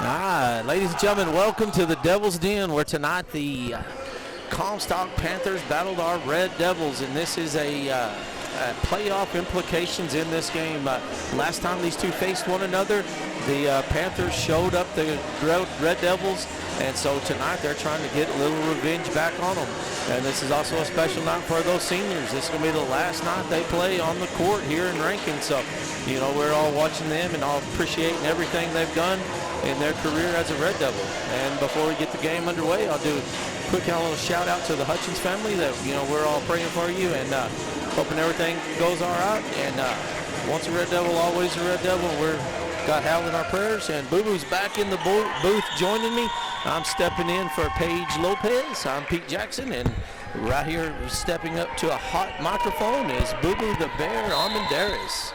Ladies and gentlemen, welcome to the Devil's Den, where tonight the Comstock Panthers battled our Red Devils, and this is a playoff implications in this game. Last time these two faced one another, the Panthers showed up the Red Devils, and so tonight they're trying to get a little revenge back on them. And this is also a special night for those seniors. This is going to be the last night they play on the court here in Rankin. So, you know, we're all watching them and all appreciating everything they've done in their career as a Red Devil. And before we get the game underway, I'll do a quick little shout out to the Hutchins family that, you know, we're all praying for you and hoping everything goes all right. And once a Red Devil, always a Red Devil. We're got Hal in our prayers, and Boo Boo's back in the booth joining me. I'm stepping in for Paige Lopez. I'm Pete Jackson, and right here stepping up to a hot microphone is Boo Boo the Bear Armendariz.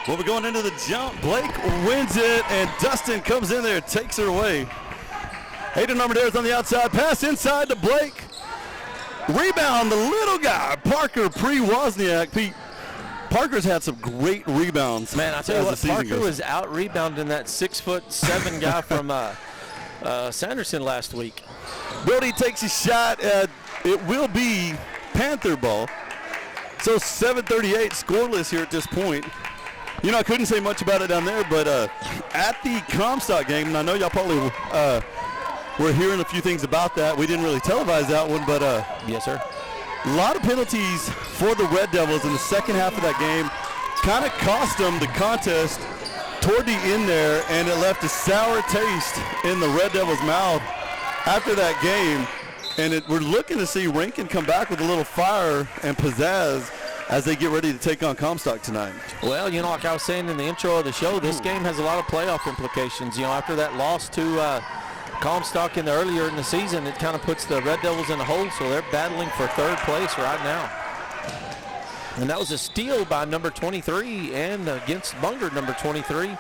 Well, we're going into the jump. Blake wins it, and Dustin comes in there, takes her away. Hayden Armendariz on the outside, pass inside to Blake. Rebound, the little guy, Parker Pre-Wozniak. Pete, Parker's had some great rebounds. Man, I tell you what, Parker was out rebounding that 6'7" guy from Sanderson last week. Brody takes a shot. It will be Panther ball. So 7:38 scoreless here at this point. You know, I couldn't say much about it down there, but at the Comstock game, and I know y'all probably were hearing a few things about that. We didn't really televise that one, but yes, sir. A lot of penalties for the Red Devils in the second half of that game. Kind of cost them the contest toward the end there, and it left a sour taste in the Red Devils' mouth after that game. And we're looking to see Rankin come back with a little fire and pizzazz as they get ready to take on Comstock tonight. Well, you know, like I was saying in the intro of the show, this game has a lot of playoff implications. You know, after that loss to Comstock earlier in the season, it kind of puts the Red Devils in a hole, so they're battling for third place right now. And that was a steal by number 23 and against Bunger, number 23.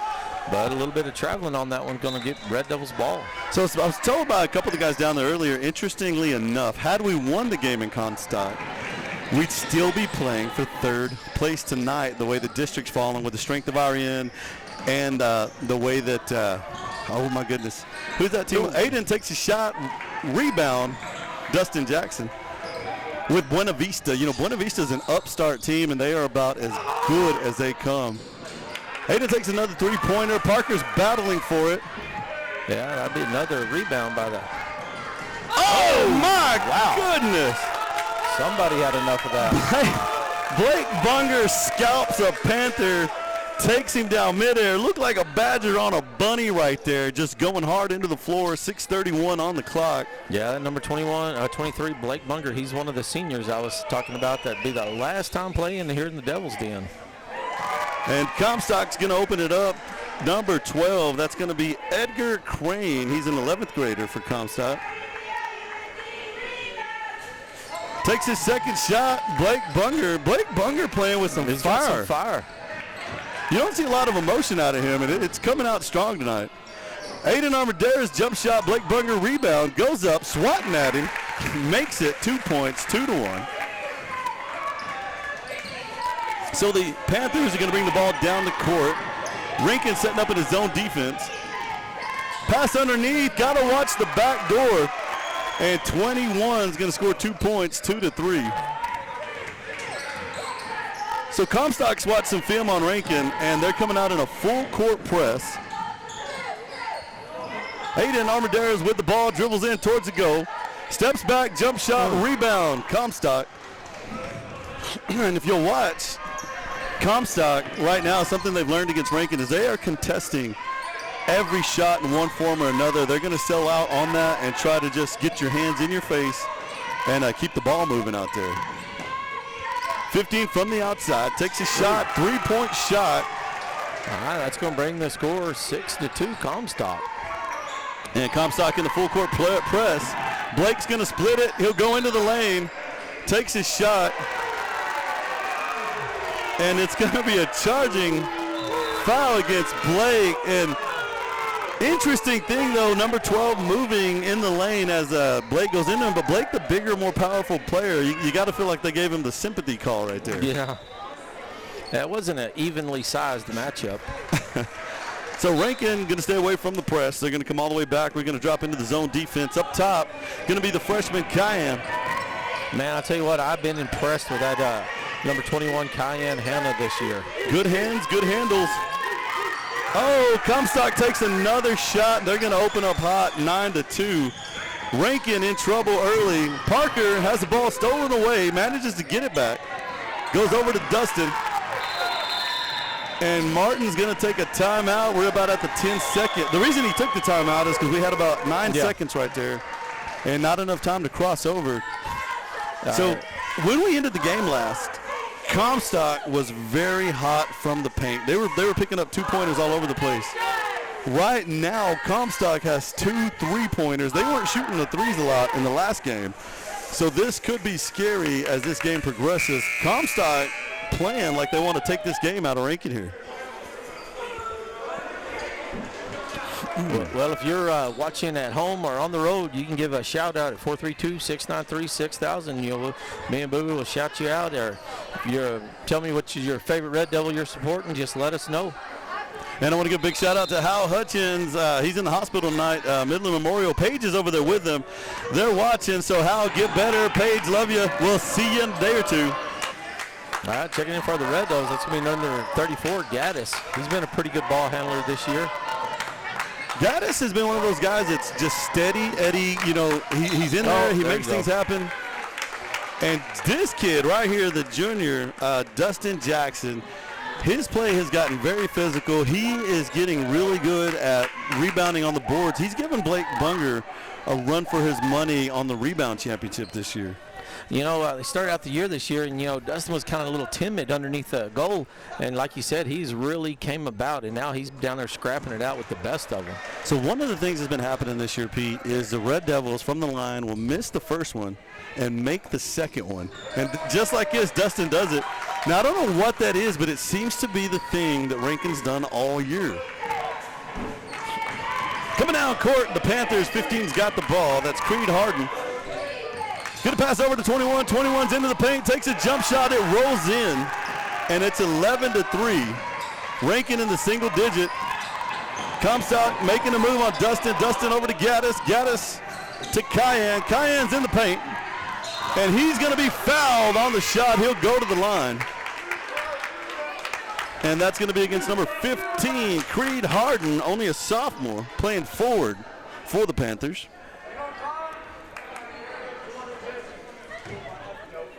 But a little bit of traveling on that one, going to get Red Devils ball. So I was told by a couple of the guys down there earlier, interestingly enough, had we won the game in Comstock, we'd still be playing for third place tonight, the way the district's falling with the strength of our end and the way that, oh my goodness, who's that team? Aiden takes a shot, rebound, Dustin Jackson. With Buena Vista, you know, Buena Vista is an upstart team, and they are about as good as they come. Hayden takes another three-pointer. Parker's battling for it. Yeah, that'd be another rebound by the. Oh my goodness! Somebody had enough of that. Blake Bunger scalps a Panther, takes him down midair. Looked like a badger on a bunny right there, just going hard into the floor. 6:31 on the clock. Yeah, that number 23, Blake Bunger, he's one of the seniors I was talking about. That'd be the last time playing here in the Devil's Den. And Comstock's going to open it up. Number 12, that's going to be Edgar Crane. He's an 11th grader for Comstock. Takes his second shot, Blake Bunger. Blake Bunger playing with some fire. You don't see a lot of emotion out of him, and it's coming out strong tonight. Aiden Armendariz jump shot, Blake Bunger rebound, goes up, swatting at him, makes it 2 points, 2-1. So the Panthers are going to bring the ball down the court. Rankin setting up in his zone defense. Pass underneath, got to watch the back door. And 21 is going to score 2 points, 2-3. So Comstock's watched some film on Rankin, and they're coming out in a full court press. Hayden Armendariz with the ball, dribbles in towards the goal. Steps back, jump shot, rebound, Comstock. And if you'll watch, Comstock right now, something they've learned against Rankin is they are contesting every shot in one form or another. They're going to sell out on that and try to just get your hands in your face and keep the ball moving out there. 15 from the outside, takes a shot, three-point shot. All right, that's going to bring the score 6-2 Comstock. And Comstock in the full court press. Blake's going to split it. He'll go into the lane, takes his shot. And it's going to be a charging foul against Blake. And interesting thing, though, number 12 moving in the lane as Blake goes into him. But Blake, the bigger, more powerful player, you got to feel like they gave him the sympathy call right there. Yeah. That wasn't an evenly sized matchup. So Rankin going to stay away from the press. They're going to come all the way back. We're going to drop into the zone defense. Up top, going to be the freshman Cayenne. Man, I'll tell you what, I've been impressed with that number 21 Cayenne Hannah this year. Good hands, good handles. Oh, Comstock takes another shot. They're going to open up hot, 9-2. Rankin in trouble early. Parker has the ball stolen away, manages to get it back. Goes over to Dustin. And Martin's going to take a timeout. We're about at the 10-second. The reason he took the timeout is because we had about 9 seconds right there and not enough time to cross over. So when we ended the game last, Comstock was very hot from the paint. They were picking up 2-pointers all over the place. Right now, Comstock has 2 3-pointers. They weren't shooting the threes a lot in the last game. So this could be scary as this game progresses. Comstock playing like they want to take this game out of Rankin here. Well, if you're watching at home or on the road, you can give a shout out at 432-693-6000. Me and Boo will shout you out. Or if tell me what your favorite Red Devil you're supporting, just let us know. And I want to give a big shout out to Hal Hutchins. He's in the hospital tonight. Midland Memorial. Paige is over there with them. They're watching, so Hal, get better. Paige, love you. We'll see you in a day or two. All right, checking in for the Red Devils. That's going to be number 34, Gaddis. He's been a pretty good ball handler this year. Gaddis has been one of those guys that's just steady. Eddie, he's in there. He makes things happen. And this kid right here, the junior, Dustin Jackson, his play has gotten very physical. He is getting really good at rebounding on the boards. He's given Blake Bunger a run for his money on the rebound championship this year. They started out the year this year, and, Dustin was kind of a little timid underneath the goal. And like you said, he's really came about, and now he's down there scrapping it out with the best of them. So one of the things that's been happening this year, Pete, is the Red Devils from the line will miss the first one and make the second one. And just like this, Dustin does it. Now, I don't know what that is, but it seems to be the thing that Rankin's done all year. Coming down court, the Panthers, 15's got the ball. That's Creed Harden. Going to pass over to 21. 21's into the paint, takes a jump shot. It rolls in, and it's 11-3. Rankin in the single digit. Comstock making a move on Dustin. Dustin over to Gaddis. Gaddis to Cayenne. Cayenne's in the paint, and he's going to be fouled on the shot. He'll go to the line. And that's going to be against number 15, Creed Harden, only a sophomore, playing forward for the Panthers.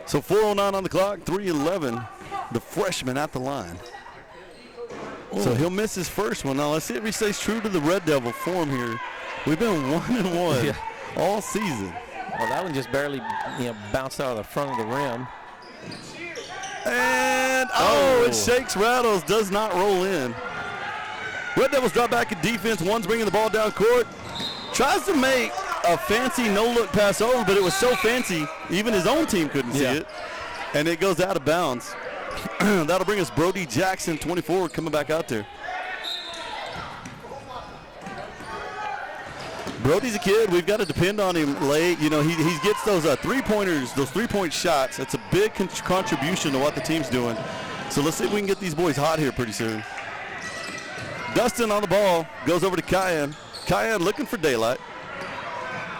So 4:09 on the clock, 3:11, the freshman at the line. Ooh. So he'll miss his first one. Now let's see if he stays true to the Red Devil form here. We've been 1-1 all season. Well, that one just barely bounced out of the front of the rim. And, it shakes, rattles, does not roll in. Red Devils drop back in defense. One's bringing the ball down court. Tries to make a fancy no-look pass over, but it was so fancy, even his own team couldn't see it. And it goes out of bounds. That'll bring us Brody Jackson, 24, coming back out there. Brody's a kid. We've got to depend on him late. He gets those three-pointers, those three-point shots. That's a big contribution to what the team's doing. So let's see if we can get these boys hot here pretty soon. Dustin on the ball, goes over to Cayenne. Cayenne looking for daylight.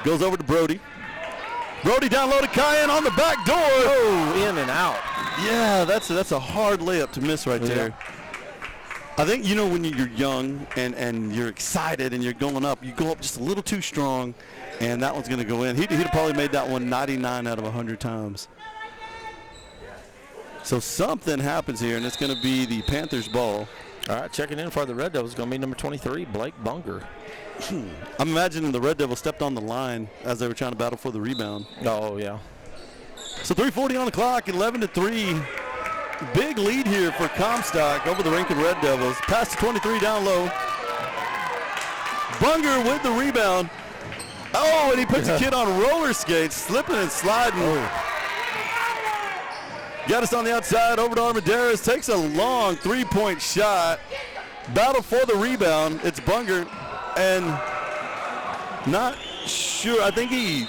Goes over to Brody. Brody down low to Cayenne on the back door. Oh, in and out. Yeah, that's a hard layup to miss right there. I think, when you're young and you're excited and you're going up, you go up just a little too strong, and that one's going to go in. He'd have probably made that one 99 out of 100 times. So something happens here, and it's going to be the Panthers' ball. All right, checking in for the Red Devils is going to be number 23, Blake Bunger. I'm imagining the Red Devils stepped on the line as they were trying to battle for the rebound. Oh, yeah. So 3:40 on the clock, 11-3. Big lead here for Comstock over the Rankin Red Devils. Pass to 23 down low. Bunger with the rebound. Oh, and he puts a kid on roller skates, slipping and sliding. Got us on the outside, over to Armendariz. Takes a long three-point shot. Battle for the rebound. It's Bunger. And not sure. I think he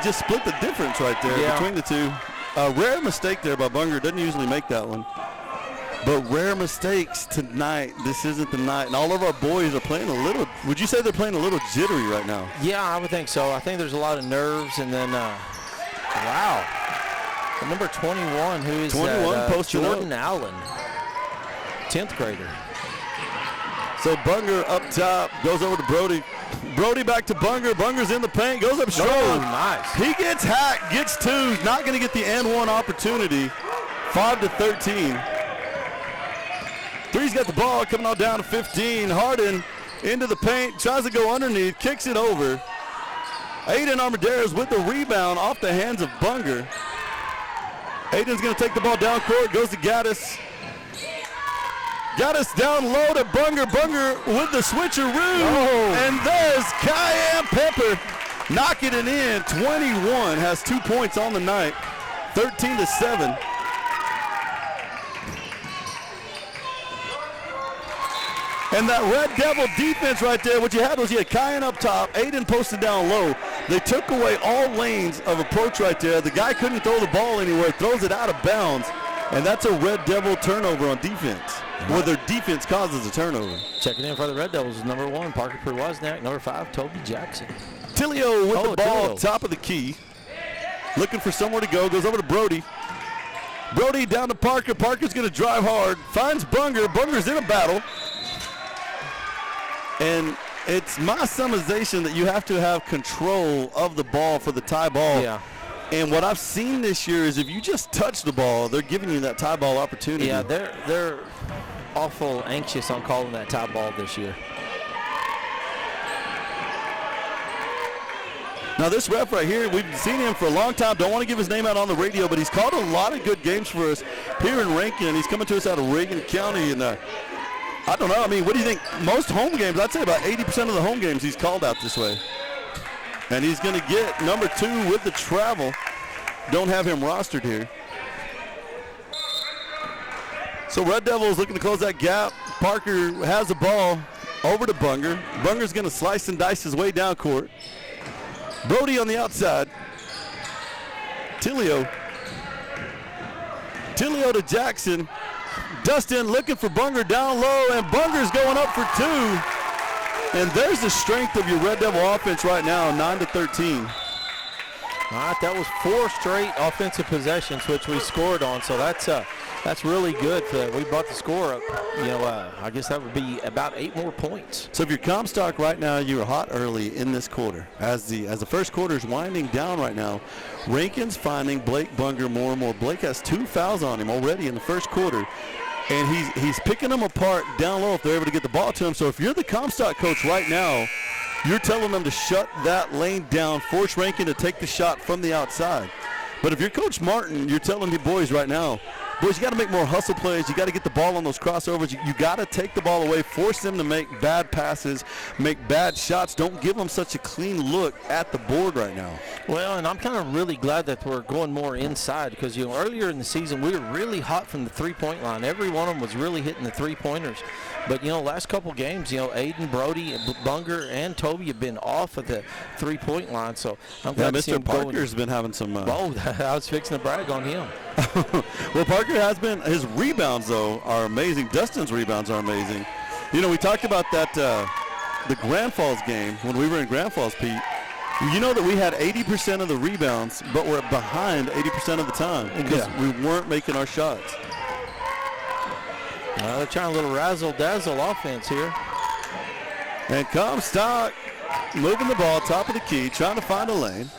just split the difference right there between the two. A rare mistake there by Bunger. Doesn't usually make that one. But rare mistakes tonight. This isn't the night. And all of our boys are playing a little, would you say they're playing a little jittery right now? Yeah, I would think so. I think there's a lot of nerves. And then, wow. The number 21, who is 21 Jordan Allen, 10th grader. So Bunger up top, goes over to Brody. Brody back to Bunger. Bunger's in the paint, goes up strong. Oh, nice. He gets hacked, gets two, not going to get the and one opportunity. 5-13. Three's got the ball, coming on down to 15. Harden into the paint, tries to go underneath, kicks it over. Aiden Armendariz with the rebound off the hands of Bunger. Aiden's going to take the ball down court, goes to Gaddis. Gaddis down low to Bunger. Bunger with the switcheroo. Oh. And there's Cayenne Pepper knocking it in. 21, has 2 points on the night, 13-7. And that Red Devil defense right there, what you had was you had Cayenne up top, Aiden posted down low. They took away all lanes of approach right there. The guy couldn't throw the ball anywhere, throws it out of bounds, and that's a Red Devil turnover on defense, where their defense causes a turnover. Checking in for the Red Devils is number 1, Parker Prewoznak, number 5, Toby Jackson. Tilio with the ball, Tilio. top of the key, looking for somewhere to go, goes over to Brody. Brody down to Parker. Parker's going to drive hard, finds Bunger. Bunger's in a battle. And it's my summarization that you have to have control of the ball for the tie ball. Yeah. And what I've seen this year is if you just touch the ball, they're giving you that tie ball opportunity. Yeah, they're awful anxious on calling that tie ball this year. Now this ref right here, we've seen him for a long time. Don't want to give his name out on the radio, but he's called a lot of good games for us here in Rankin. He's coming to us out of Reagan County, and I don't know. I mean, what do you think? Most home games, I'd say about 80% of the home games he's called out this way. And he's going to get number 2 with the travel. Don't have him rostered here. So Red Devils looking to close that gap. Parker has the ball over to Bunger. Bunger's going to slice and dice his way down court. Brody on the outside. Tilio to Jackson. Dustin looking for Bunger down low, and Bunger's going up for 2. And there's the strength of your Red Devil offense right now, 9-13. All right, that was 4 straight offensive possessions, which we scored on, so that's really good. We brought the score up. I guess that would be about 8 more points. So if you're Comstock right now, you're hot early in this quarter. As the first quarter is winding down right now, Rankin's finding Blake Bunger more and more. Blake has 2 fouls on him already in the first quarter. And he's picking them apart down low if they're able to get the ball to him. So if you're the Comstock coach right now, you're telling them to shut that lane down, force Rankin to take the shot from the outside. But if you're Coach Martin, you're telling the boys right now, boys, you got to make more hustle plays. You got to get the ball on those crossovers. You got to take the ball away, force them to make bad passes, make bad shots. Don't give them such a clean look at the board right now. Well, and I'm kind of really glad that we're going more inside because, earlier in the season we were really hot from the three-point line. Every one of them was really hitting the three-pointers. But, last couple games, Aiden, Brody, Bunger, and Toby have been off of the three-point line. So I'm glad to see him going. Mr. Parker's been having some. I was fixing to brag on him. Well, Parker has been. His rebounds, though, are amazing. Dustin's rebounds are amazing. We talked about that the Grand Falls game when we were in Grand Falls, Pete. You know that we had 80% of the rebounds, but we're behind 80% of the time because we weren't making our shots. They're trying a little razzle-dazzle offense here. And Comstock moving the ball, top of the key, trying to find a lane.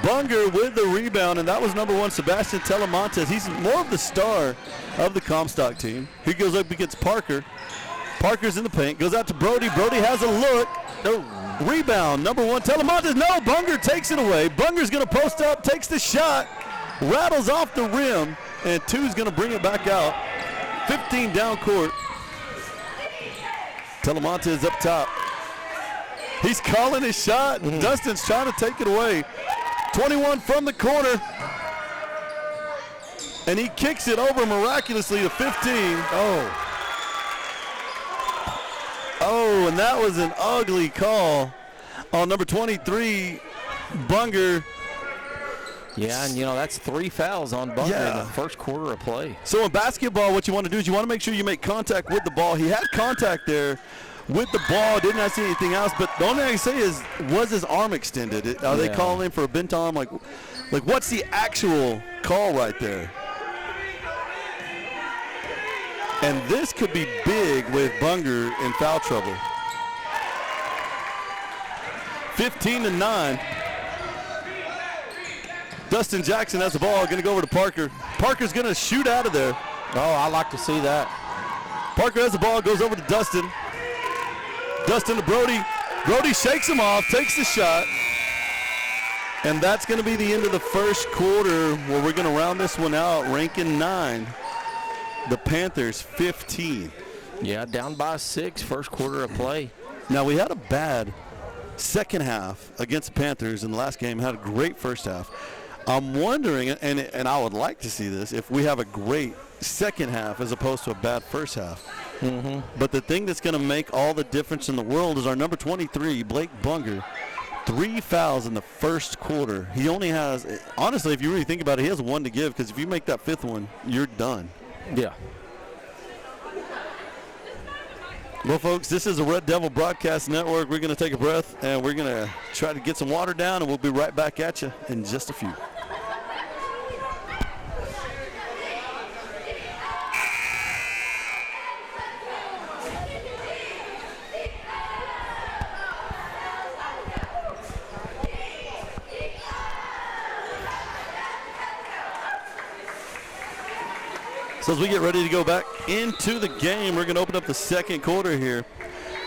Bunger with the rebound, and that was number 1, Sebastian Telemontes. He's more of the star of the Comstock team. He goes up against Parker. Parker's in the paint, goes out to Brody. Brody has a look. Rebound, number 1, Telemontes. No, Bunger takes it away. Bunger's going to post up, takes the shot, rattles off the rim, and 2's going to bring it back out. 15 down court. Telemontes up top. He's calling his shot. Dustin's trying to take it away. 21 from the corner. And he kicks it over miraculously to 15. Oh, and that was an ugly call on number 23, Bunger. Yeah, and, that's 3 fouls on Bunker in Yeah. the first quarter of play. So in basketball, what you want to do is you want to make sure you make contact with the ball. He had contact there with the ball. Didn't I see anything else? But the only thing I can say is, was his arm extended? Are they calling for a bent arm? Like what's the actual call right there? And this could be big with Bunger in foul trouble. 15-9. Dustin Jackson has the ball, going to go over to Parker. Parker's going to shoot out of there. Oh, I like to see that. Parker has the ball, goes over to Dustin. Dustin to Brody. Brody shakes him off, takes the shot. And that's going to be the end of the first quarter, where we're going to round this one out. Rankin 9, the Panthers 15. Yeah, down by 6, first quarter of play. Now, we had a bad second half against the Panthers in the last game, had a great first half. I'm wondering, and I would like to see this, if we have a great second half as opposed to a bad first half. Mm-hmm. But the thing that's going to make all the difference in the world is our number 23, Blake Bunger. 3 fouls in the first quarter. He only has, honestly, if you really think about it, he has 1 to give, because if you make that 5th one, you're done. Yeah. Well, folks, this is the Red Devil Broadcast Network. We're going to take a breath, and we're going to try to get some water down, and we'll be right back at you in just a few. So as we get ready to go back into the game, we're going to open up the second quarter here.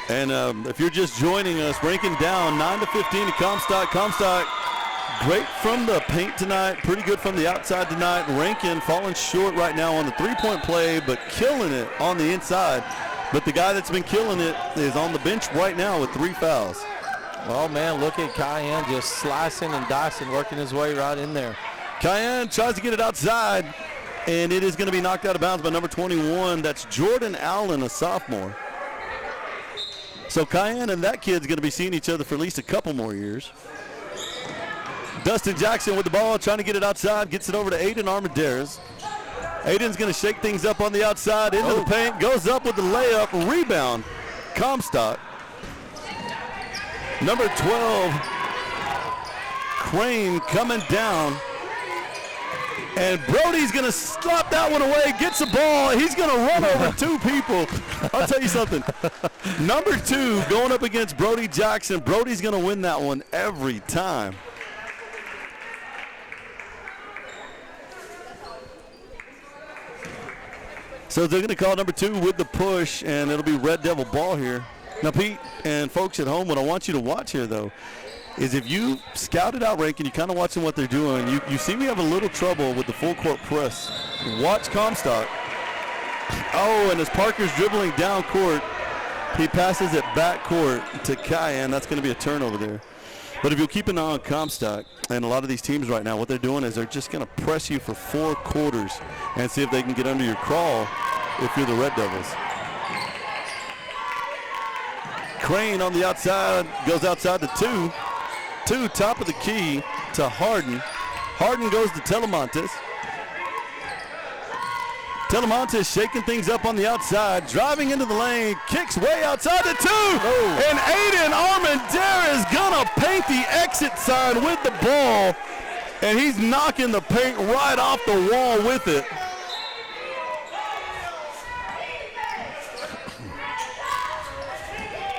And if you're just joining us, Rankin down 9-15 to Comstock. Comstock, great from the paint tonight, pretty good from the outside tonight. Rankin falling short right now on the three-point play, but killing it on the inside. But the guy that's been killing it is on the bench right now with 3 fouls. Oh, man, look at Cayenne just slicing and dicing, working his way right in there. Cayenne tries to get it outside, and it is going to be knocked out of bounds by number 21. That's Jordan Allen, a sophomore. So Cayenne and that kid's going to be seeing each other for at least a couple more years. Dustin Jackson with the ball, trying to get it outside, gets it over to Aiden Armendariz. Aiden's going to shake things up on the outside, into the paint, goes up with the layup, rebound, Comstock. Number 12, Crane coming down. And Brody's going to slap that one away, gets the ball. He's going to run over 2 people. I'll tell you something. Number 2 going up against Brody Jackson. Brody's going to win that one every time. So they're going to call number 2 with the push, and it'll be Red Devil ball here. Now, Pete and folks at home, what I want you to watch here, though, is if you scouted out Rankin, you kind of watching what they're doing, you see we have a little trouble with the full court press. Watch Comstock. Oh, and as Parker's dribbling down court, he passes it back court to Cayenne. That's going to be a turnover there. But if you'll keep an eye on Comstock, and a lot of these teams right now, what they're doing is they're just going to press you for 4 quarters and see if they can get under your crawl if you're the Red Devils. Crane on the outside, goes outside to 2. 2, top of the key to Harden. Harden goes to Telemontes. Telemontes shaking things up on the outside, driving into the lane, kicks way outside to 2. Oh. And Aiden Armendariz is gonna paint the exit sign with the ball, and he's knocking the paint right off the wall with it.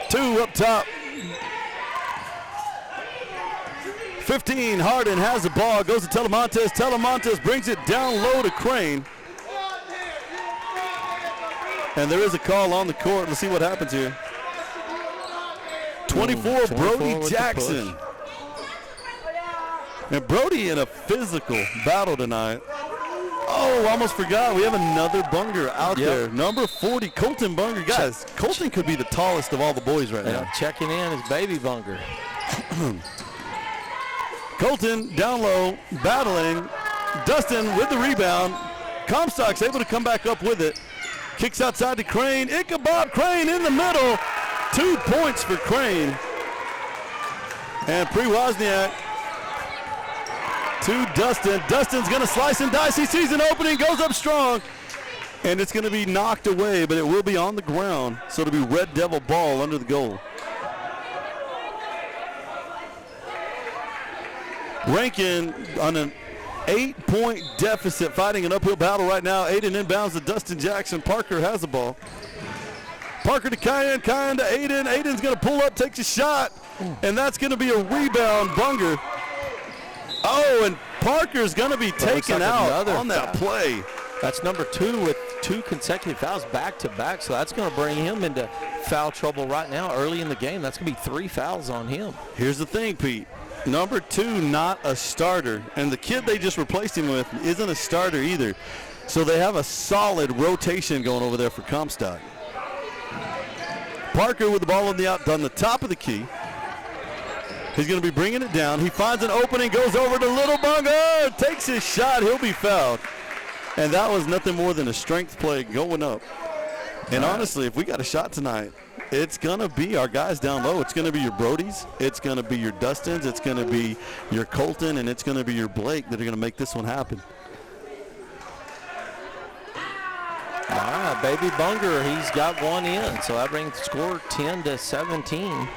Two up top. 15, Harden has the ball, goes to Telemontes. Telemontes brings it down low to Crane. And there is a call on the court. Let's see what happens here. 24, Brody Jackson. And Brody in a physical battle tonight. Oh, almost forgot. We have another Bunger out there. Number 40, Colton Bunger. Guys, Colton could be the tallest of all the boys right now. Checking in is baby Bunger. Colton down low, battling. Dustin with the rebound. Comstock's able to come back up with it. Kicks outside to Crane. Ichabod Crane in the middle. 2 points for Crane. And Pre-Wozniak to Dustin. Dustin's going to slice and dice. He sees an opening, goes up strong, and it's going to be knocked away, but it will be on the ground, so it'll be Red Devil ball under the goal. Rankin on an 8-point deficit, fighting an uphill battle right now. Aiden inbounds to Dustin Jackson. Parker has the ball. Parker to Kyan, Kyan to Aiden. Aiden's going to pull up, takes a shot, and that's going to be a rebound. Bunger. Oh, and Parker's going to be taken out on that play. That's number 2 with 2 consecutive fouls back-to-back, so that's going to bring him into foul trouble right now early in the game. That's going to be 3 fouls on him. Here's the thing, Pete. Number 2, not a starter, and the kid they just replaced him with isn't a starter either. So they have a solid rotation going over there for Comstock. Parker with the ball on the top of the key. He's going to be bringing it down. He finds an opening, goes over to Little Bunger, takes his shot. He'll be fouled. And that was nothing more than a strength play going up. And honestly, if we got a shot tonight, it's going to be our guys down low. It's going to be your Brodies. It's going to be your Dustins. It's going to be your Colton. And it's going to be your Blake that are going to make this one happen. Baby Bunger, he's got one in. So that brings the score 10-17.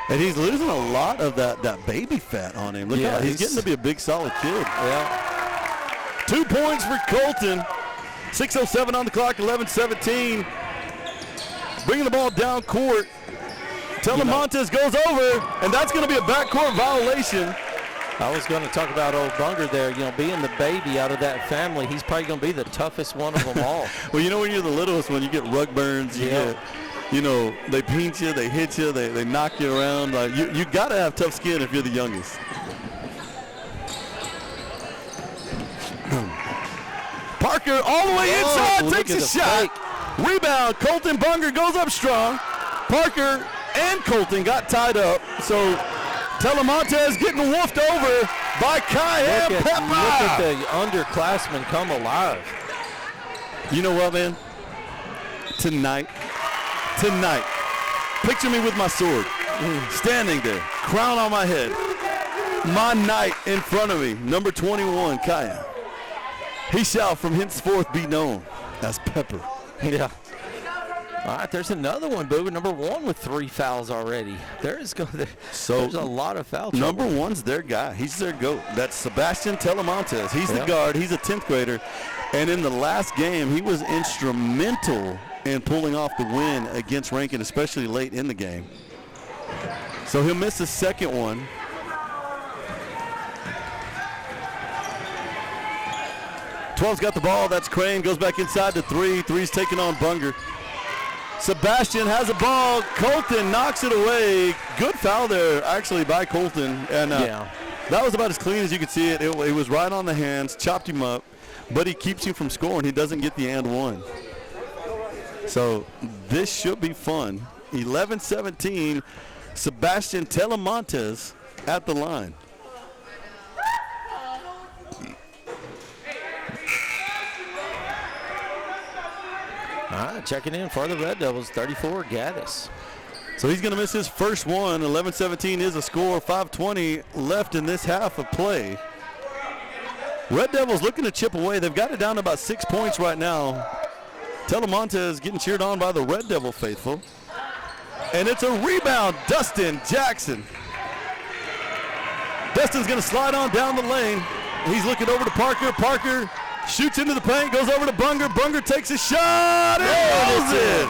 And he's losing a lot of that baby fat on him. Look how he's getting to be a big, solid kid. Yeah. 2 points for Colton. 6:07 on the clock, 11-17. Bringing the ball down court. Telemontes goes over, and that's going to be a backcourt violation. I was going to talk about old Bunger there. You know, being the baby out of that family, he's probably going to be the toughest one of them all. Well, you know, when you're the littlest one, you get rug burns. You get, you know, they pinch you, they hit you, they knock you around. Like you got to have tough skin if you're the youngest. Parker all the way inside, takes a shot. Rebound, Colton Bunger goes up strong. Parker and Colton got tied up. So Telemontes getting woofed over by Kyan Peppa. Look at the underclassmen come alive. You know what, man? Tonight, picture me with my sword, standing there, crown on my head. My knight in front of me, number 21, Kyan. He shall from henceforth be known as Pepper. Yeah. All right, there's another one, Boober. Number 1 with 3 fouls already. There's a lot of foul trouble. Number 1's their guy. He's their GOAT. That's Sebastian Telemontes. He's the guard. He's a 10th grader. And in the last game, he was instrumental in pulling off the win against Rankin, especially late in the game. So he'll miss the second one. Twelve's got the ball. That's Crane. Goes back inside to 3. 3's taking on Bunger. Sebastian has a ball. Colton knocks it away. Good foul there, actually, by Colton. And that was about as clean as you could see it. It was right on the hands, chopped him up, but he keeps you from scoring. He doesn't get the and one. So this should be fun. 11-17, Sebastian Telemontes at the line. All right, checking in for the Red Devils, 34, Gaddis. So he's going to miss his first one. 11-17 is a score. 5:20 left in this half of play. Red Devils looking to chip away. They've got it down to about 6 points right now. Telemontes getting cheered on by the Red Devil faithful. And it's a rebound, Dustin Jackson. Dustin's going to slide on down the lane. He's looking over to Parker. Parker shoots into the paint, goes over to Bunger. Bunger takes a shot and falls in.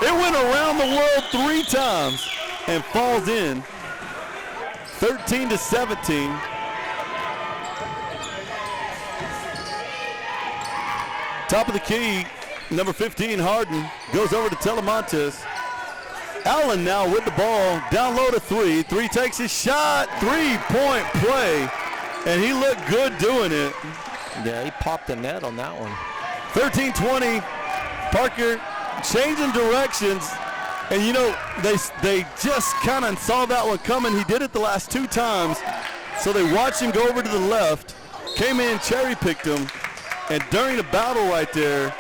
It went around the world 3 times and falls in. 13-17. Top of the key, number 15, Harden, goes over to Telemontes. Allen now with the ball, down low to 3. 3 takes his shot, 3-point play, and he looked good doing it. Yeah, he popped the net on that one. 13-20, Parker changing directions, and you know, they just kind of saw that one coming. He did it the last 2 times, so they watched him go over to the left, came in, cherry-picked him, and during the battle right there,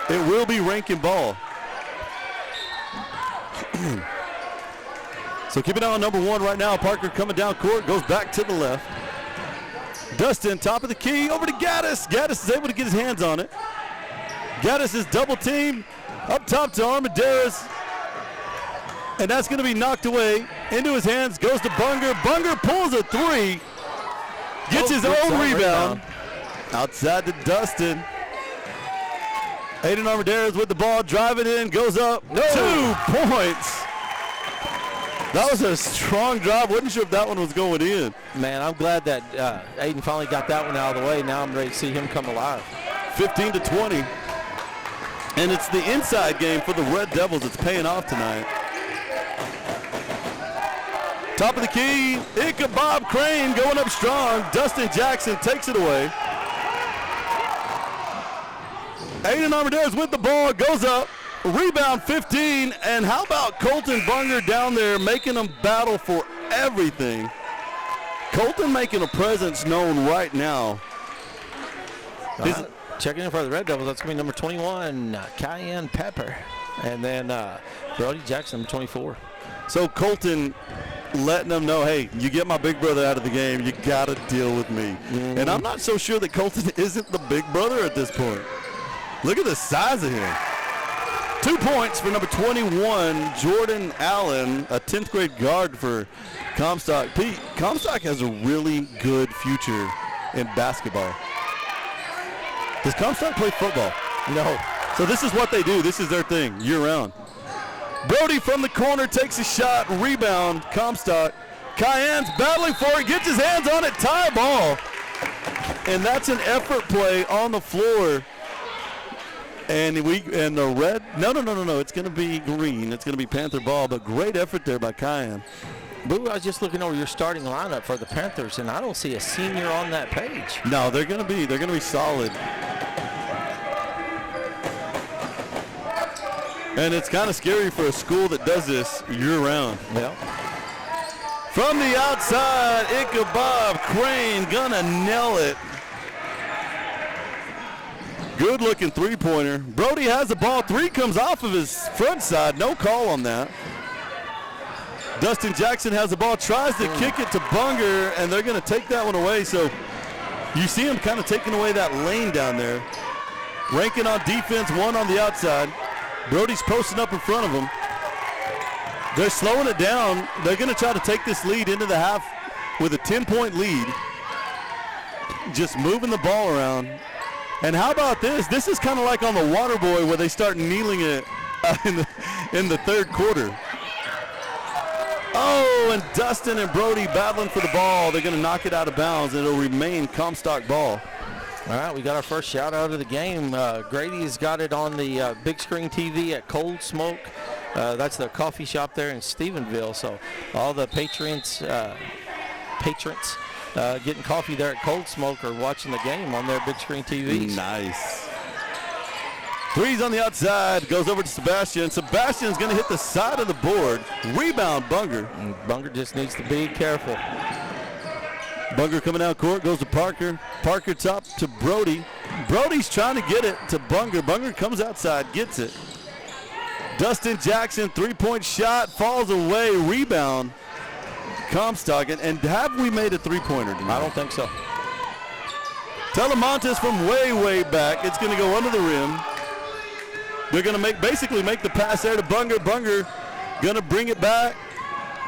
it will be Rankin ball. So keep an eye on number 1 right now. Parker coming down court, goes back to the left. Dustin, top of the key, over to Gaddis. Gaddis is able to get his hands on it. Gaddis is double teamed up top to Armendariz. And that's going to be knocked away. Into his hands, goes to Bunger. Bunger pulls a 3. Gets his own rebound. Outside to Dustin. Aiden Armendariz with the ball, driving in, goes up. 2 points. That was a strong drive. Wasn't sure if that one was going in. Man, I'm glad that Aiden finally got that one out of the way. Now I'm ready to see him come alive. 15-20. And it's the inside game for the Red Devils. It's paying off tonight. Top of the key, Ichabod Crane going up strong. Dustin Jackson takes it away. Aiden Armendariz with the ball, goes up. Rebound 15, and how about Colton Bunger down there making them battle for everything. Colton making a presence known right now. Checking in for the Red Devils, that's going to be number 21, Cayenne Pepper. And then Brody Jackson, number 24. So Colton letting them know, hey, you get my big brother out of the game, you got to deal with me. Mm-hmm. And I'm not so sure that Colton isn't the big brother at this point. Look at the size of him. 2 points for number 21, Jordan Allen, a 10th grade guard for Comstock. Pete, Comstock has a really good future in basketball. Does Comstock play football? No. So this is what they do. This is their thing year-round. Brody from the corner takes a shot, rebound, Comstock. Cayenne's battling for it, gets his hands on it, tie ball. And that's an effort play on the floor. And the red, no, it's going to be green. It's going to be Panther ball, but great effort there by Cayenne. Boo, I was just looking over your starting lineup for the Panthers, and I don't see a senior on that page. No, they're going to be solid. And it's kind of scary for a school that does this year-round. Yeah. From the outside, Ichabod Crane gonna nail it. Good-looking three-pointer. Brody has the ball. 3 comes off of his front side. No call on that. Dustin Jackson has the ball, tries to kick it to Bunger, and they're going to take that one away. So you see him kind of taking away that lane down there. Rankin on defense, 1 on the outside. Brody's posting up in front of him. They're slowing it down. They're going to try to take this lead into the half with a 10-point lead. Just moving the ball around. And how about this? This is kind of like on the Water Boy where they start kneeling it in the third quarter. Oh, and Dustin and Brody battling for the ball. They're going to knock it out of bounds, and it'll remain Comstock ball. All right, we got our first shout out of the game. Grady's got it on the big screen TV at Cold Smoke. That's the coffee shop there in Stephenville. So all the patrons getting coffee there at Cold Smoke are watching the game on their big screen TVs. Nice. 3's on the outside, goes over to Sebastian. Sebastian's going to hit the side of the board. Rebound, Bunger. And Bunger just needs to be careful. Bunger coming out court, goes to Parker. Parker top to Brody. Brody's trying to get it to Bunger. Bunger comes outside, gets it. Dustin Jackson, 3-point shot, falls away, rebound. Comstock, and have we made a three-pointer tonight? I don't think so. Telemontes from way back. It's going to go under the rim. They're going to basically make the pass there to Bunger. Bunger going to bring it back.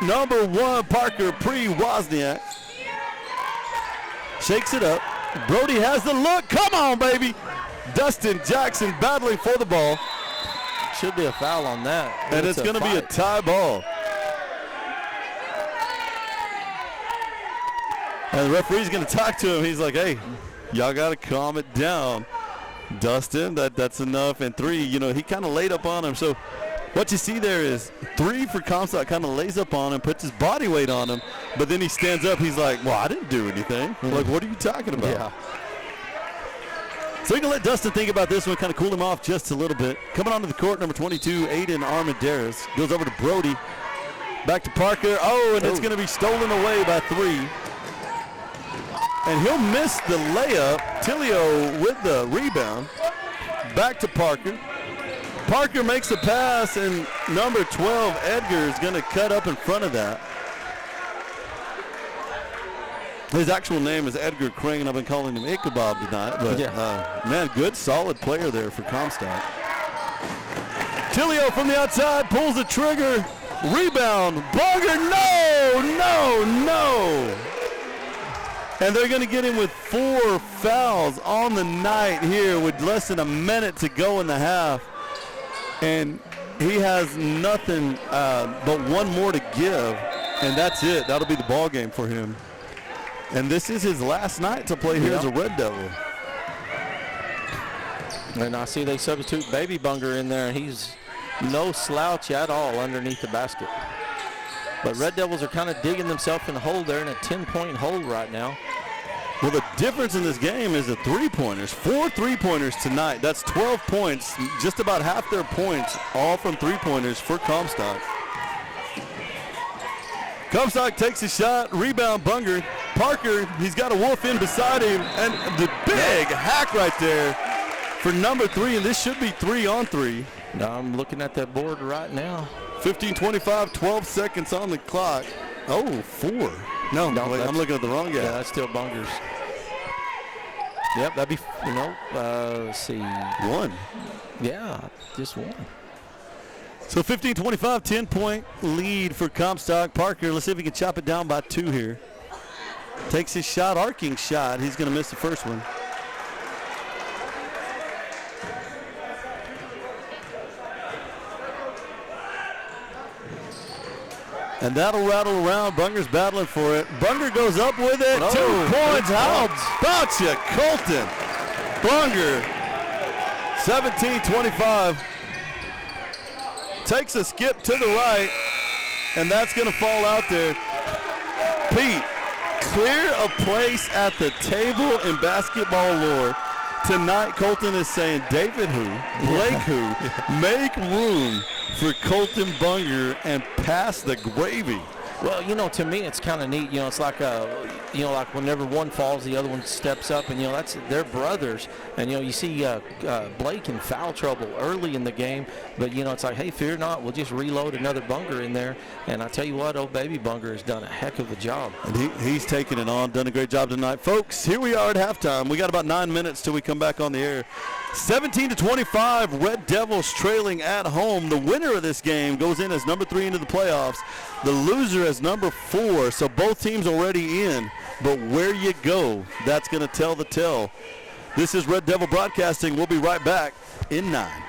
Number 1, Parker Pre-Wozniak. Shakes it up. Brody has the look. Come on, baby. Dustin Jackson battling for the ball. Should be a foul on that. And it's going to be a tie ball. And the referee's going to talk to him. He's like, hey, y'all got to calm it down. Dustin, that's enough. And 3, he kind of laid up on him. So what you see there is 3 for Comstock, kind of lays up on him, puts his body weight on him. But then he stands up. He's like, well, I didn't do anything. Like, what are you talking about? Yeah. So we can let Dustin think about this one, kind of cool him off just a little bit. Coming onto the court, number 22, Aiden Armendariz. Goes over to Brody. Back to Parker. Oh, and it's going to be stolen away by 3. And he'll miss the layup. Tilio with the rebound. Back to Parker. Parker makes the pass, and number 12, Edgar, is going to cut up in front of that. His actual name is Edgar Crane, and I've been calling him Ichabod tonight. But, man, good, solid player there for Comstock. Tillio from the outside pulls the trigger. Rebound. Bunger, no. And they're going to get him with 4 fouls on the night here with less than a minute to go in the half. And he has nothing but one more to give, and that's it. That'll be the ball game for him. And this is his last night to play here as a Red Devil. And I see they substitute Baby Bunger in there. He's no slouch at all underneath the basket. But Red Devils are kind of digging themselves in the hole there in a 10-point hole right now. Well, the difference in this game is the three-pointers. 4 3-pointers tonight. That's 12 points, just about half their points, all from three-pointers for Comstock. Comstock takes a shot, rebound Bunger. Parker, he's got a Wolf in beside him, and the big hack right there for number 3, and this should be 3-on-3. Now I'm looking at that board right now. 15:25, 12 seconds on the clock. Oh, 4. No, wait, I'm looking at the wrong guy. Yeah, that's still Bunger's. Yep, that'd be, let's see. 1. Yeah, just 1. So 15-25, 10-point lead for Comstock. Parker, let's see if he can chop it down by 2 here. Takes his shot, arcing shot. He's going to miss the first one. And that'll rattle around. Bunger's battling for it. Bunger goes up with it. 2 points. How about you, Colton? Bunger, 17-25. Takes a skip to the right, and that's going to fall out there. Pete, clear a place at the table in basketball lore. Tonight, Colton is saying, David who, Blake who, make room for Colton Bunger and pass the gravy. Well, to me, it's kind of neat. It's like like whenever one falls, the other one steps up, and that's they're brothers. And you see Blake in foul trouble early in the game, but it's like, hey, fear not, we'll just reload another Bunger in there. And I tell you what, old Baby Bunger has done a heck of a job. And he's taken it on, done a great job tonight, folks. Here we are at halftime. We got about 9 minutes till we come back on the air. 17-25, Red Devils trailing at home. The winner of this game goes in as number 3 into the playoffs. The loser as number 4. So both teams already in. But where you go, that's going to tell the tale. This is Red Devil Broadcasting. We'll be right back in 9.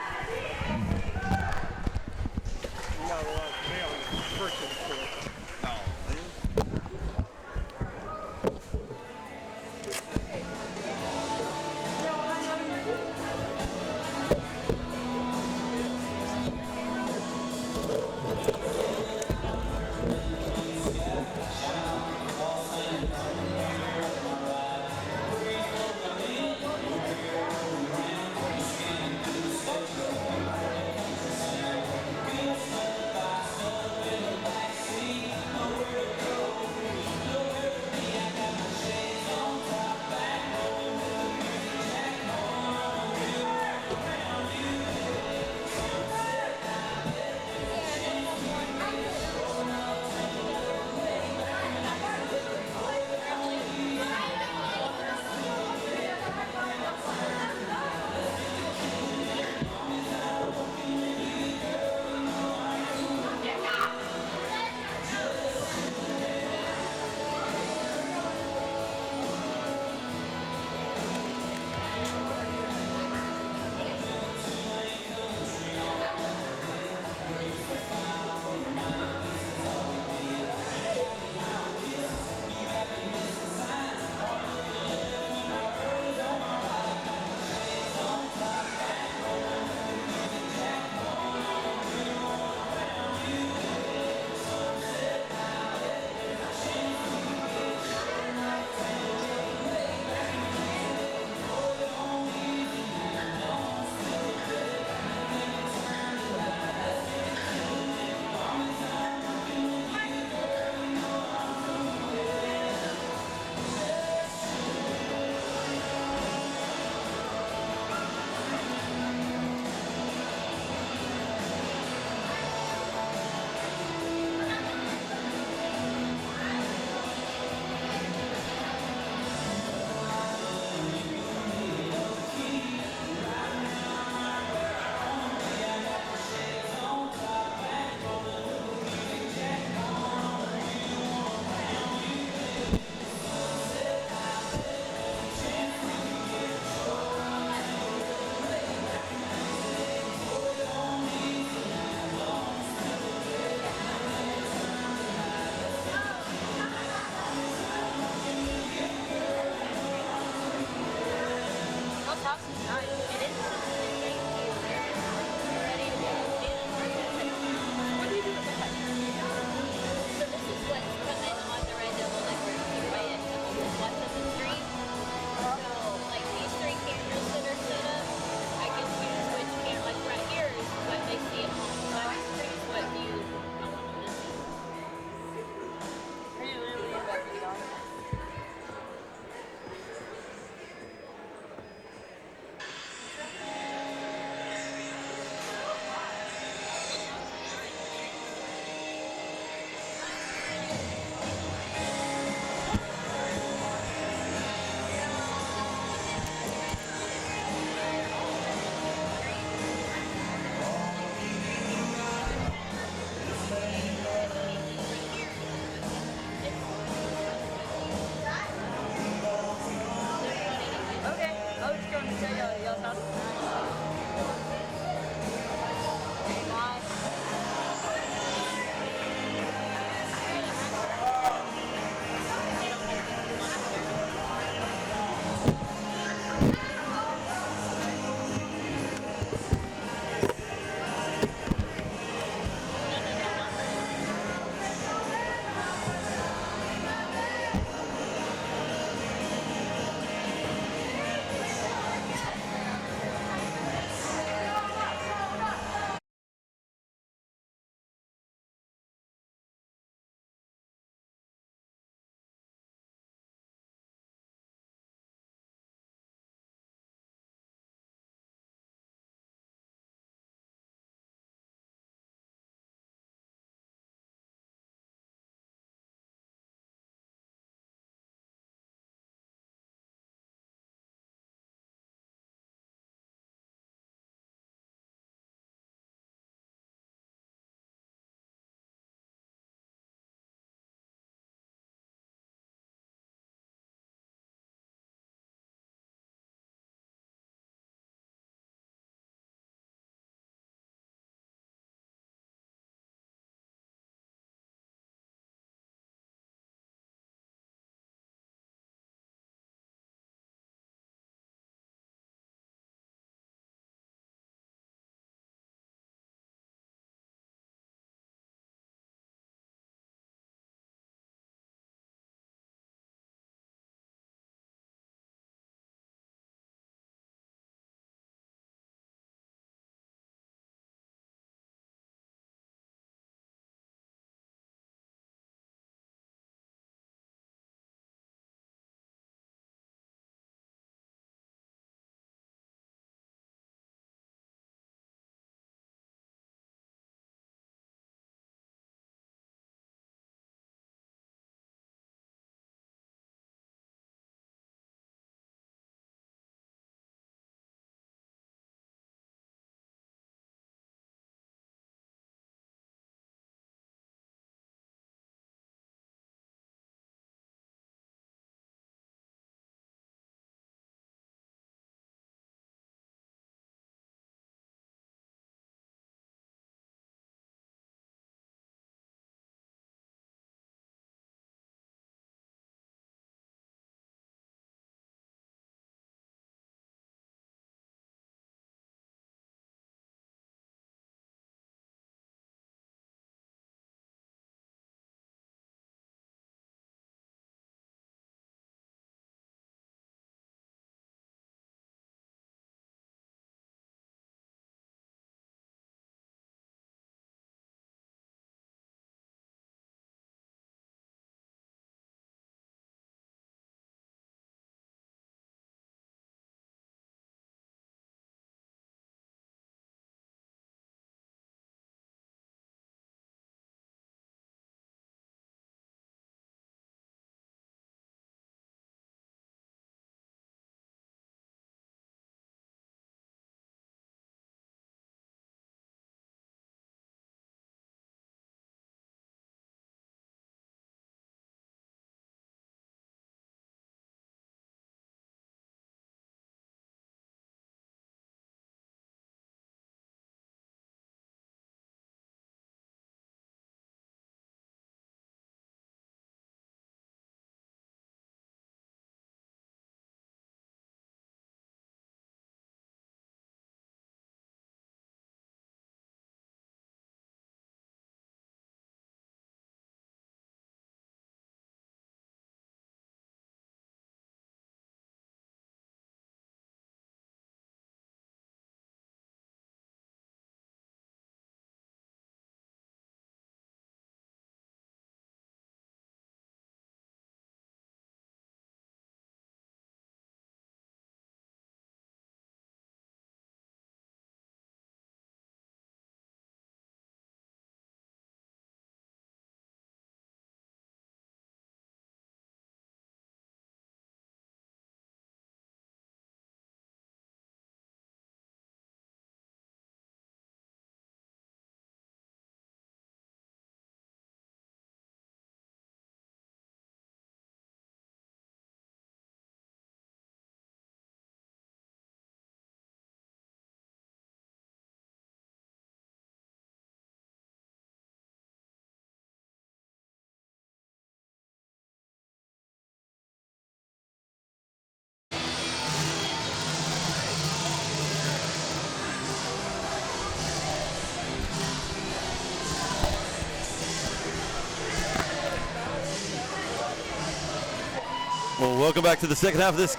Well, welcome back to the second half of this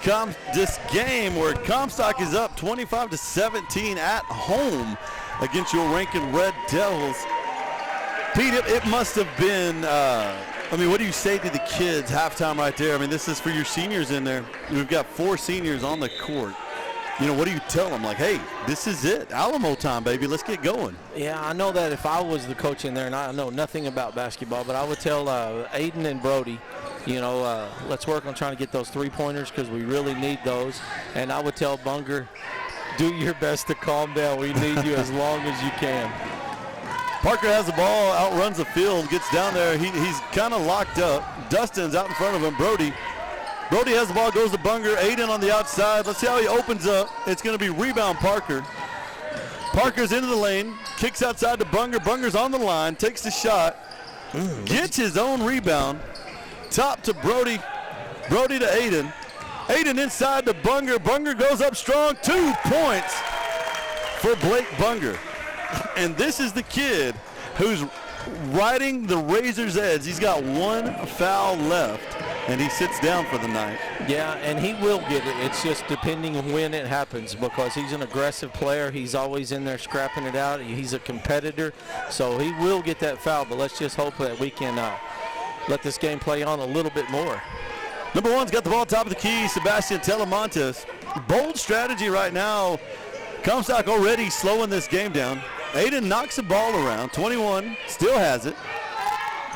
game where Comstock is up 25-17 at home against your Rankin Red Devils. Pete, it must have been, what do you say to the kids halftime right there? I mean, this is for your seniors in there. We've got 4 seniors on the court. What do you tell them? Like, hey, this is it. Alamo time, baby. Let's get going. Yeah, I know that if I was the coach in there, and I know nothing about basketball, but I would tell Aiden and Brody, let's work on trying to get those 3-pointers because we really need those. And I would tell Bunger, do your best to calm down. We need you as long as you can. Parker has the ball, outruns the field, gets down there. He's kind of locked up. Dustin's out in front of him. Brody has the ball, goes to Bunger. Aiden on the outside. Let's see how he opens up. It's going to be rebound Parker. Parker's into the lane, kicks outside to Bunger. Bunger's on the line, takes the shot, gets his own rebound. Top to Brody. Brody to Aiden. Aiden inside to Bunger. Bunger goes up strong. 2 points for Blake Bunger. And this is the kid who's riding the razor's edge. He's got 1 foul left, and he sits down for the night. Yeah, and he will get it. It's just depending on when it happens because he's an aggressive player. He's always in there scrapping it out. He's a competitor, so he will get that foul, but let's just hope that we can let this game play on a little bit more. Number 1's got the ball top of the key, Sebastian Telemontes. Bold strategy right now. Comstock already slowing this game down. Aiden knocks the ball around. 21 still has it.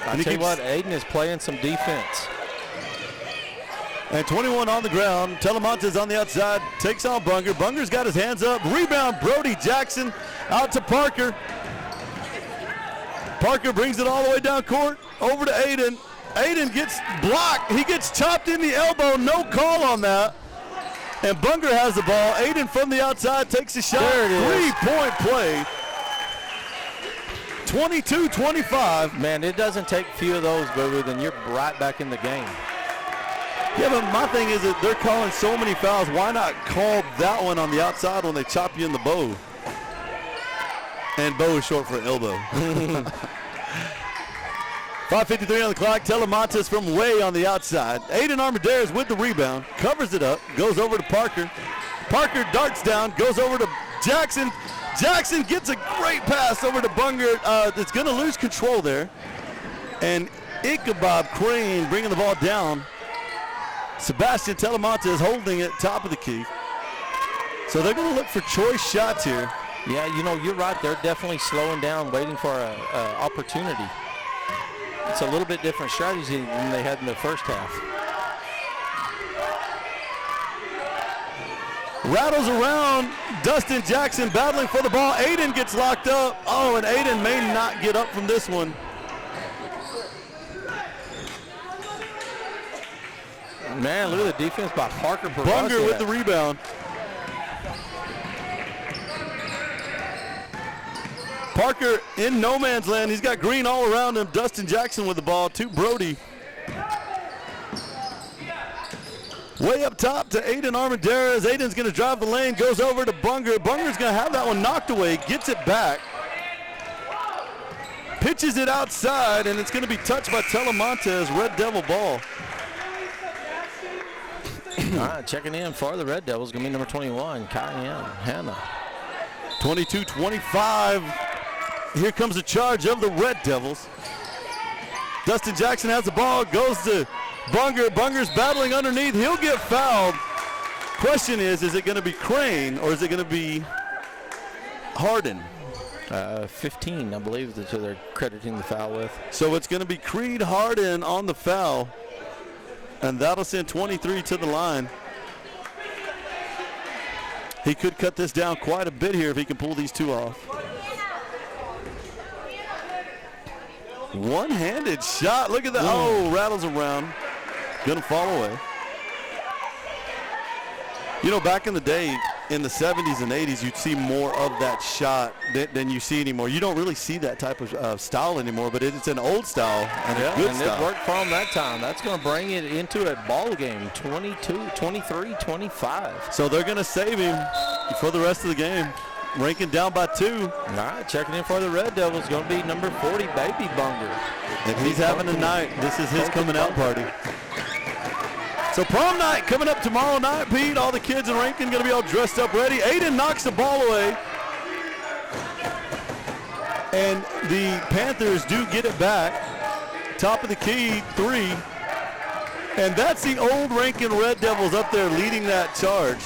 I tell you what, Aiden is playing some defense. And 21 on the ground. Telemontes on the outside, takes on Bunger. Bunger's got his hands up. Rebound, Brody Jackson out to Parker. Parker brings it all the way down court, over to Aiden. Aiden gets blocked. He gets chopped in the elbow. No call on that. And Bunger has the ball. Aiden from the outside takes a shot. There it is. 3-point play. 22-25. Man, it doesn't take a few of those, Boo-Boo, then you're right back in the game. Yeah, but my thing is that they're calling so many fouls. Why not call that one on the outside when they chop you in the bow? And bow is short for elbow. 5:53 on the clock. Telemontes from way on the outside. Aiden Armendariz with the rebound. Covers it up. Goes over to Parker. Parker darts down. Goes over to Jackson. Jackson gets a great pass over to Bunger. It's going to lose control there. And Ichabod Crane bringing the ball down. Sebastian Telemontes holding it top of the key. So they're going to look for choice shots here. Yeah, you're right. They're definitely slowing down, waiting for an opportunity. It's a little bit different strategy than they had in the first half. Rattles around. Dustin Jackson battling for the ball. Aiden gets locked up. Oh, and Aiden may not get up from this one. Man, look at the defense by Parker. Bunger with the rebound. Parker in no man's land. He's got Green all around him. Dustin Jackson with the ball to Brody. Way up top to Aiden Armendariz. Aiden's going to drive the lane, goes over to Bunger. Bunger's going to have that one knocked away, gets it back. Pitches it outside, and it's going to be touched by Telemontes. Red Devil ball. All right, checking in for the Red Devils, going to be number 21, Cayenne Hannah. 22-25. Here comes the charge of the Red Devils. Dustin Jackson has the ball, goes to Bunger. Bunger's battling underneath. He'll get fouled. Question is it going to be Crane or is it going to be Harden? 15, I believe, that's who they're crediting the foul with. So it's going to be Creed Harden on the foul, and that'll send 23 to the line. He could cut this down quite a bit here if he can pull these 2 off. One-handed shot. Look at that. Oh, rattles around. Gonna fall away. Back in the day, in the 70s and 80s, you'd see more of that shot than you see anymore. You don't really see that type of style anymore, but it's an old style and a good style. And it worked for them that time. That's going to bring it into a ball game, 23-25. So they're going to save him for the rest of the game. Rankin down by 2. All right, checking in for the Red Devils, going to be number 40, Baby Bunger. If he's having a night, this is his coming out party. So prom night coming up tomorrow night, Pete. All the kids in Rankin going to be all dressed up ready. Aiden knocks the ball away. And the Panthers do get it back. Top of the key, 3. And that's the old Rankin Red Devils up there leading that charge.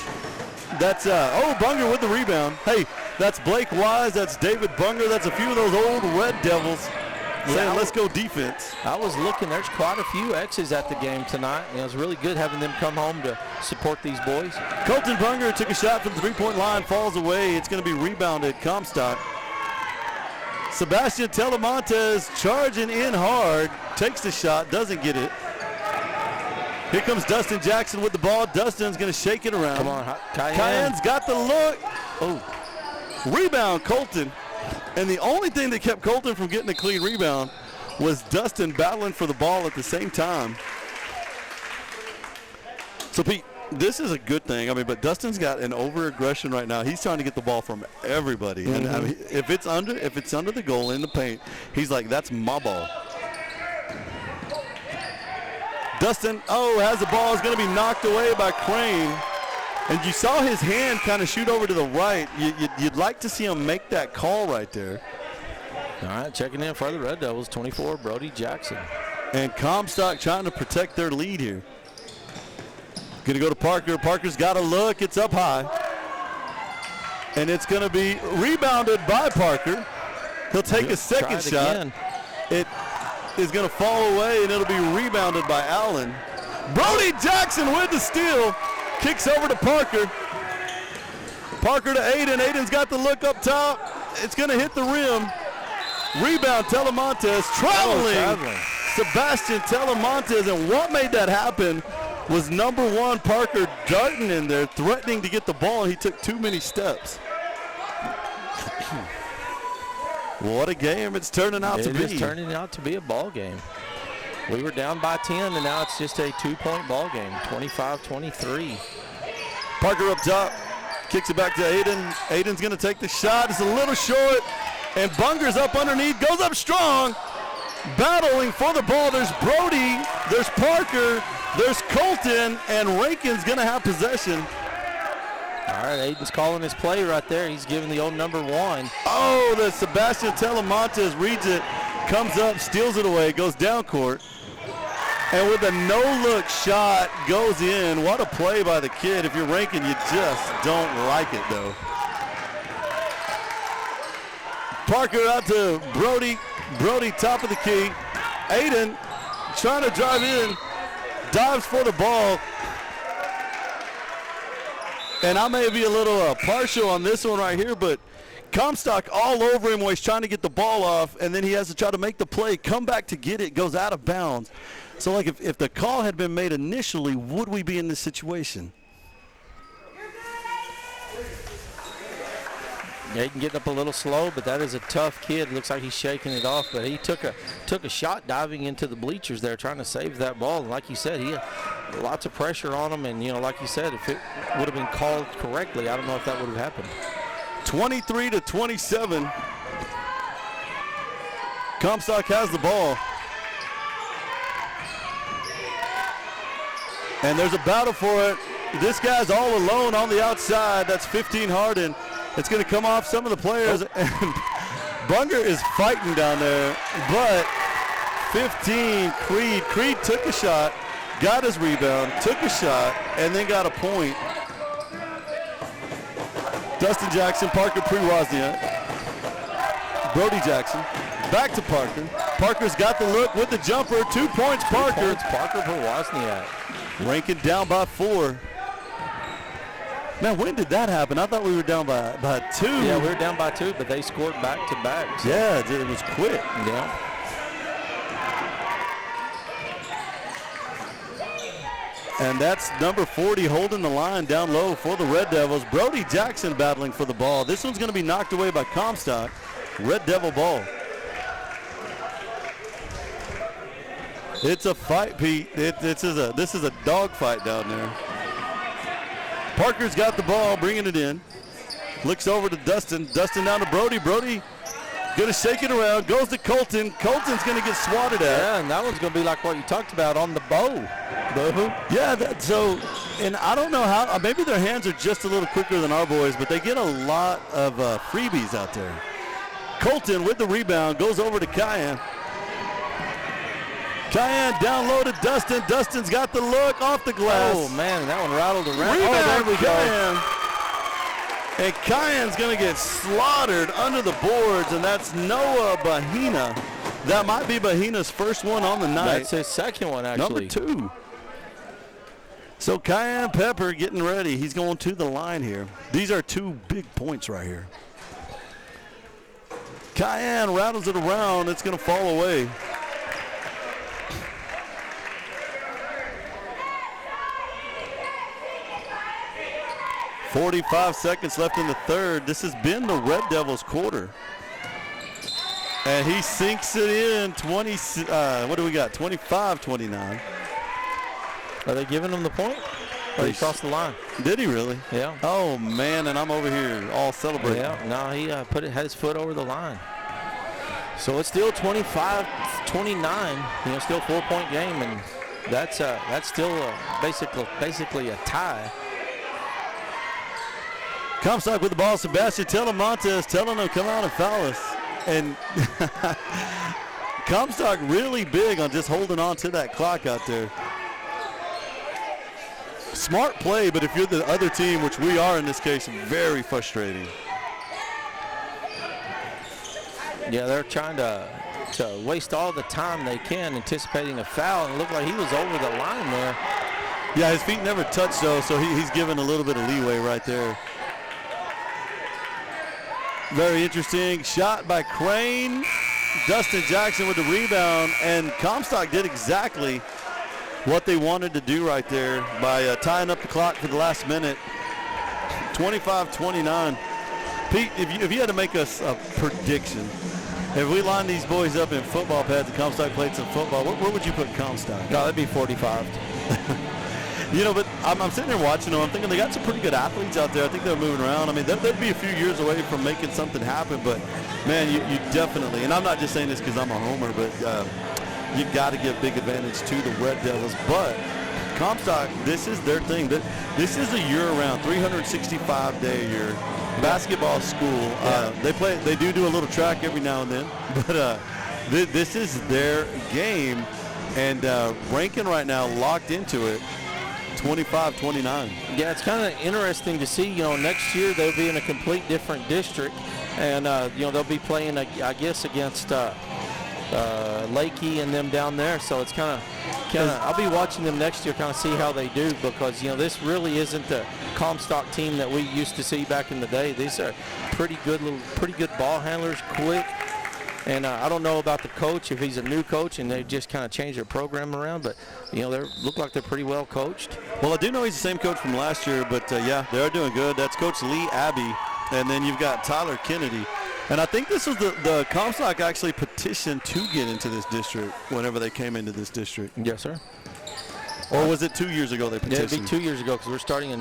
That's, Bunger with the rebound. Hey, that's Blake Wise, that's David Bunger, that's a few of those old Red Devils saying, let's go defense. I was looking, there's quite a few X's at the game tonight. It was really good having them come home to support these boys. Colton Bunger took a shot from the three-point line, falls away. It's going to be rebounded, Comstock. Sebastian Telemontes charging in hard, takes the shot, doesn't get it. Here comes Dustin Jackson with the ball. Dustin's going to shake it around. Come on, Cayenne's got the look. Oh, rebound, Colton. And the only thing that kept Colton from getting a clean rebound was Dustin battling for the ball at the same time. So, Pete, this is a good thing. I mean, but Dustin's got an over-aggression right now. He's trying to get the ball from everybody. And I mean, if it's under the goal in the paint, he's like, that's my ball. Dustin, has the ball. Is going to be knocked away by Crane. And you saw his hand kind of shoot over to the right. You'd like to see him make that call right there. All right, checking in for the Red Devils, 24, Brody Jackson. And Comstock trying to protect their lead here. Going to go to Parker. Parker's got a look. It's up high. And it's going to be rebounded by Parker. He'll take a second shot. Again. It is going to fall away, and it'll be rebounded by Allen. Brody Jackson with the steal. Kicks over to Parker. Parker to Aiden. Aiden's got the look up top. It's going to hit the rim. Rebound, Telemontes. Traveling. Sebastian Telemontes. And what made that happen was number 1, Parker, darting in there, threatening to get the ball. He took too many steps. What a game it's turning out to be. It is turning out to be a ball game. We were down by 10, and now it's just a 2-point ball game, 25-23. Parker up top, kicks it back to Aiden. Aiden's going to take the shot. It's a little short, and Bunger's up underneath, goes up strong, battling for the ball. There's Brody, there's Parker, there's Colton, and Rankin's going to have possession. All right, Aiden's calling his play right there. He's giving the old number 1. Oh, the Sebastian Telemontes reads it, comes up, steals it away, goes down court. And with a no-look shot, goes in. What a play by the kid. If you're Rankin, you just don't like it, though. Parker out to Brody. Brody, top of the key. Aiden trying to drive in. Dives for the ball. And I may be a little partial on this one right here, but Comstock all over him while he's trying to get the ball off, and then he has to try to make the play, come back to get it, goes out of bounds. So, like, if the call had been made initially, would we be in this situation? Aiden getting up a little slow, but that is a tough kid. Looks like he's shaking it off, but he took a shot diving into the bleachers there, trying to save that ball. And like you said, he had lots of pressure on him. And, like you said, if it would have been called correctly, I don't know if that would have happened. 23-27. Comstock has the ball. And there's a battle for it. This guy's all alone on the outside. That's 15 Harden. It's going to come off some of the players. And Bunger is fighting down there. But 15, Creed. Creed took a shot, got his rebound, took a shot, and then got a point. Dustin Jackson, Parker pre-Wozniak. Brody Jackson, back to Parker. Parker's got the look with the jumper. 2 points, Parker. 2 points, Parker for Wozniak. Rankin down by 4. Man, when did that happen? I thought we were down by 2. Yeah, we were down by 2, but they scored back-to-back. So. Yeah, it was quick. Yeah. And that's number 40 holding the line down low for the Red Devils. Brody Jackson battling for the ball. This one's going to be knocked away by Comstock. Red Devil ball. It's a fight, Pete. This is a dog fight down there. Parker's got the ball, bringing it in. Looks over to Dustin. Dustin down to Brody. Brody going to shake it around. Goes to Colton. Colton's going to get swatted at. Yeah, and that one's going to be like what you talked about on the bow. Boo-hoo. Yeah, and I don't know how, maybe their hands are just a little quicker than our boys, but they get a lot of freebies out there. Colton with the rebound goes over to Cayenne. Cayenne down low to Dustin. Dustin's got the look off the glass. Oh, man, that one rattled around. Rebound, there we Cayenne. And Cayenne's going to get slaughtered under the boards, and that's Noah Bahina. That might be Bahina's first one on the night. That's his second one, actually. Number 2. So Cayenne Pepper getting ready. He's going to the line here. These are 2 big points right here. Cayenne rattles it around. It's going to fall away. .45 seconds left in the third. This has been the Red Devils quarter. And he sinks it in 20, what do we got, 25-29. Are they giving him the point? Or he crossed the line? Did he really? Yeah. Oh, man, and I'm over here all celebrating. Yeah, no, he had his foot over the line. So it's still 25-29, still 4-point game, and that's still basically a tie. Comstock with the ball. Sebastian Telemontes telling him come out and foul us. And Comstock really big on just holding on to that clock out there. Smart play, but if you're the other team, which we are in this case, very frustrating. Yeah, they're trying to waste all the time they can, anticipating a foul, and it looked like he was over the line there. Yeah, his feet never touched, though, so he's given a little bit of leeway right there. Very interesting shot by Crane. Dustin Jackson with the rebound, and Comstock did exactly what they wanted to do right there by tying up the clock for the last minute. 25-29. Pete, if you had to make us a prediction, if we line these boys up in football pads and Comstock played some football, where would you put Comstock? No, that'd be 45. But I'm sitting there watching them. I'm thinking they got some pretty good athletes out there. I think they're moving around. I mean, they'd be a few years away from making something happen. But, man, you definitely, and I'm not just saying this because I'm a homer, but you got to give big advantage to the Red Devils. But Comstock, this is their thing. This is a year-round, 365-day-a-year basketball school. They do a little track every now and then. But this is their game. And Rankin right now locked into it. 25-29. Yeah, it's kind of interesting to see. Next year they'll be in a complete different district, and they'll be playing, I guess, against Lakey and them down there. So it's kind of. I'll be watching them next year, kind of see how they do, because this really isn't the Comstock team that we used to see back in the day. These are pretty good ball handlers, quick. And I don't know about the coach, if he's a new coach and they just kind of changed their program around, but, they look like they're pretty well coached. Well, I do know he's the same coach from last year, but, yeah, they're doing good. That's Coach Lee Abbey, and then you've got Tyler Kennedy. And I think this was the Comstock actually petitioned to get into this district whenever they came into this district. Yes, sir. Or was it 2 years ago they petitioned? Yeah, it'd be 2 years ago, because we're starting a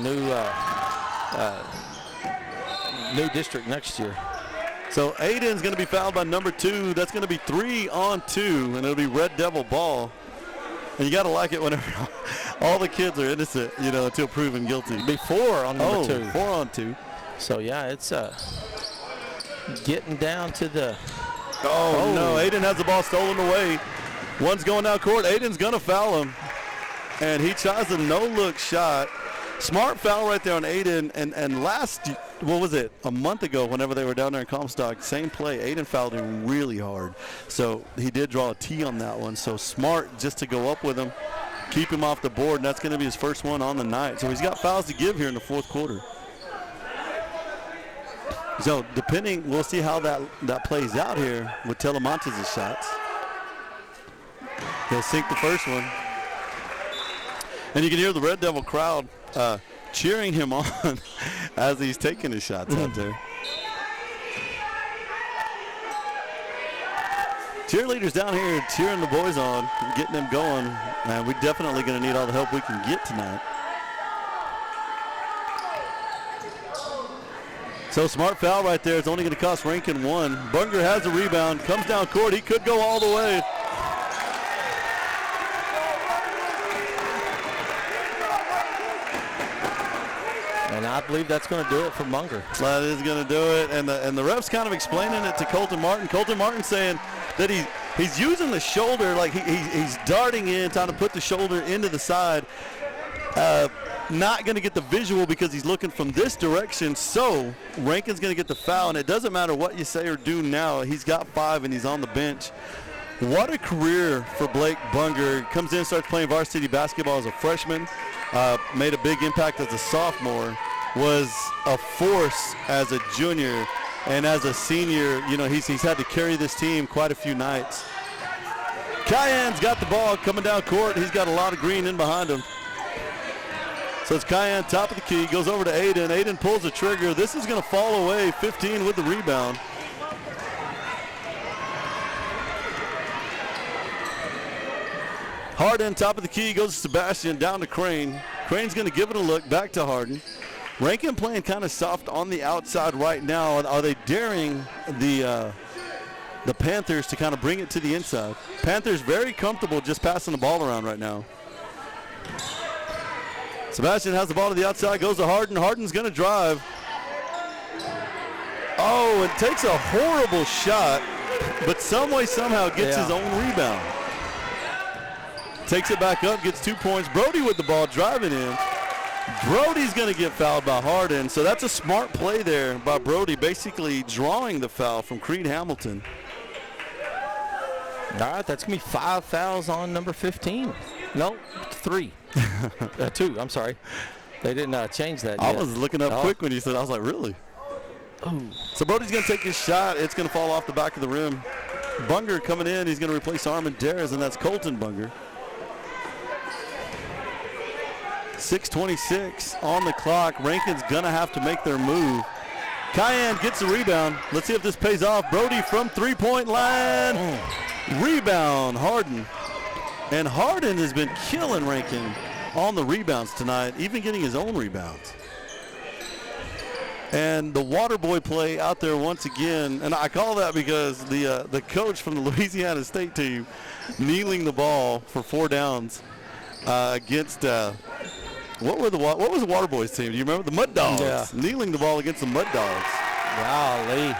new district next year. So Aiden's going to be fouled by number 2. That's going to be 3-on-2, and it'll be Red Devil ball. And you got to like it whenever all the kids are innocent, until proven guilty. It'll be 4 on number 2. 4-on-2. So, yeah, it's getting down to the. Oh, no. Aiden has the ball stolen away. One's going down court. Aiden's going to foul him. And he tries a no-look shot. Smart foul right there on Aiden. And last, what was it, a month ago whenever they were down there in Comstock, same play, Aiden fouled him really hard. So he did draw a T on that one. So Smart just to go up with him, keep him off the board, and that's going to be his first one on the night. So he's got fouls to give here in the fourth quarter. So we'll see how that plays out here with Telemontes' shots. He'll sink the first one. And you can hear the Red Devil crowd cheering him on as he's taking his shots out there. Cheerleaders down here cheering the boys on, getting them going. And we're definitely going to need all the help we can get tonight. So smart foul right there. It's only going to cost Rankin 1. Bunger has the rebound, comes down court. He could go all the way. I believe that's going to do it for Munger. That is going to do it, and the ref's kind of explaining it to Colton Martin. Colton Martin saying that he's using the shoulder, like he's darting in, trying to put the shoulder into the side. Not going to get the visual because he's looking from this direction, so Rankin's going to get the foul, and it doesn't matter what you say or do now. He's got 5, and he's on the bench. What a career for Blake Bunger. Comes in, starts playing varsity basketball as a freshman, made a big impact as a sophomore, was a force as a junior, and as a senior, you know, he's had to carry this team quite a few nights. Cayenne's got the ball coming down court. He's got a lot of green in behind him. So it's Cayenne, top of the key, goes over to Aiden. Aiden pulls the trigger. This is going to fall away. 15 with the rebound. Harden, top of the key, goes to Sebastian, down to Crane. Crane's going to give it a look, back to Harden. Rankin playing kind of soft on the outside right now. Are they daring the Panthers to kind of bring it to the inside? Panthers very comfortable just passing the ball around right now. Sebastian has the ball to the outside, goes to Harden. Harden's going to drive. Oh, and takes a horrible shot, but some way, somehow gets his own rebound. Takes it back up, gets 2 points. Brody with the ball, driving in. Brody's going to get fouled by Harden, so that's a smart play there by Brody, basically drawing the foul from Creed Hamilton. All right, that's going to be 5 fouls on number 15. No, 3. 2, I'm sorry. They didn't change that yet. I was looking up quick when you said, I was like, really? Oh. So Brody's going to take his shot. It's going to fall off the back of the rim. Bunger coming in. He's going to replace Armendariz, and that's Colton Bunger. 6:26 on the clock. Rankin's going to have to make their move. Cayenne gets the rebound. Let's see if this pays off. Brody from three-point line. Rebound, Harden. And Harden has been killing Rankin on the rebounds tonight, even getting his own rebounds. And the water boy play out there once again, and I call that because the coach from the Louisiana State team kneeling the ball for 4 downs against what was the water boys team? Do you remember? The Mud Dogs. Yeah. Kneeling the ball against the Mud Dogs. Golly.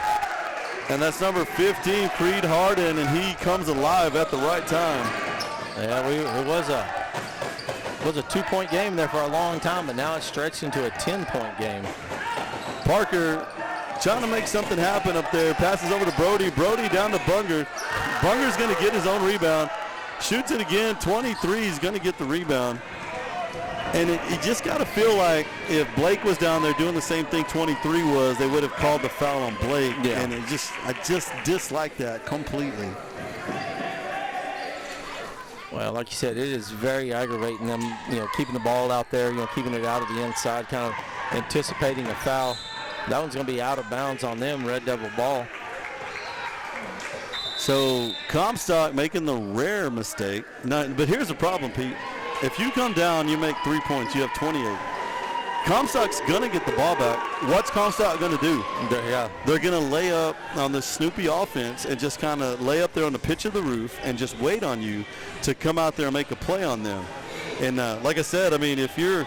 And that's number 15, Creed Harden, and he comes alive at the right time. Yeah, it was a 2-point game there for a long time, but now it's stretched into a 10-point game. Parker trying to make something happen up there. Passes over to Brody. Brody down to Bunger. Bunger's going to get his own rebound. Shoots it again. 23 is going to get the rebound. And you just got to feel like if Blake was down there doing the same thing 23 was, they would have called the foul on Blake. Yeah. And I just dislike that completely. Well, like you said, it is very aggravating them, you know, keeping the ball out there, you know, keeping it out of the inside, kind of anticipating a foul. That one's going to be out of bounds on them, Red Devil ball. So Comstock making the rare mistake. Now, but here's the problem, Pete. If you come down, you make 3 points, you have 28. Comstock's going to get the ball back. What's Comstock going to do? They're going to lay up on the Snoopy offense and just kind of lay up there on the pitch of the roof and just wait on you to come out there and make a play on them. And like I said, I mean, if you're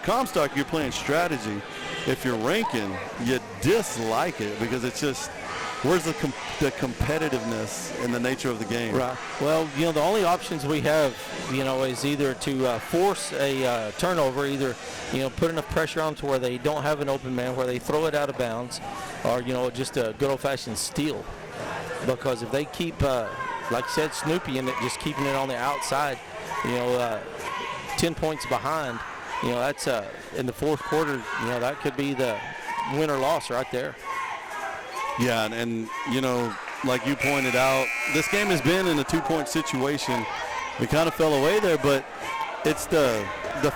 Comstock, you're playing strategy. If you're Rankin, you dislike it because it's just, where's the competitiveness and the nature of the game? Right. Well, you know, the only options we have, you know, is either to force a turnover, either, you know, put enough pressure on to where they don't have an open man, where they throw it out of bounds, or, you know, just a good old-fashioned steal. Because if they keep, like you said, Snoopy in it, just keeping it on the outside, you know, 10 points behind, you know, that's in the fourth quarter, you know, that could be the win or loss right there. Yeah, and you know, like you pointed out, this game has been in a 2-point situation. We kind of fell away there, but it's the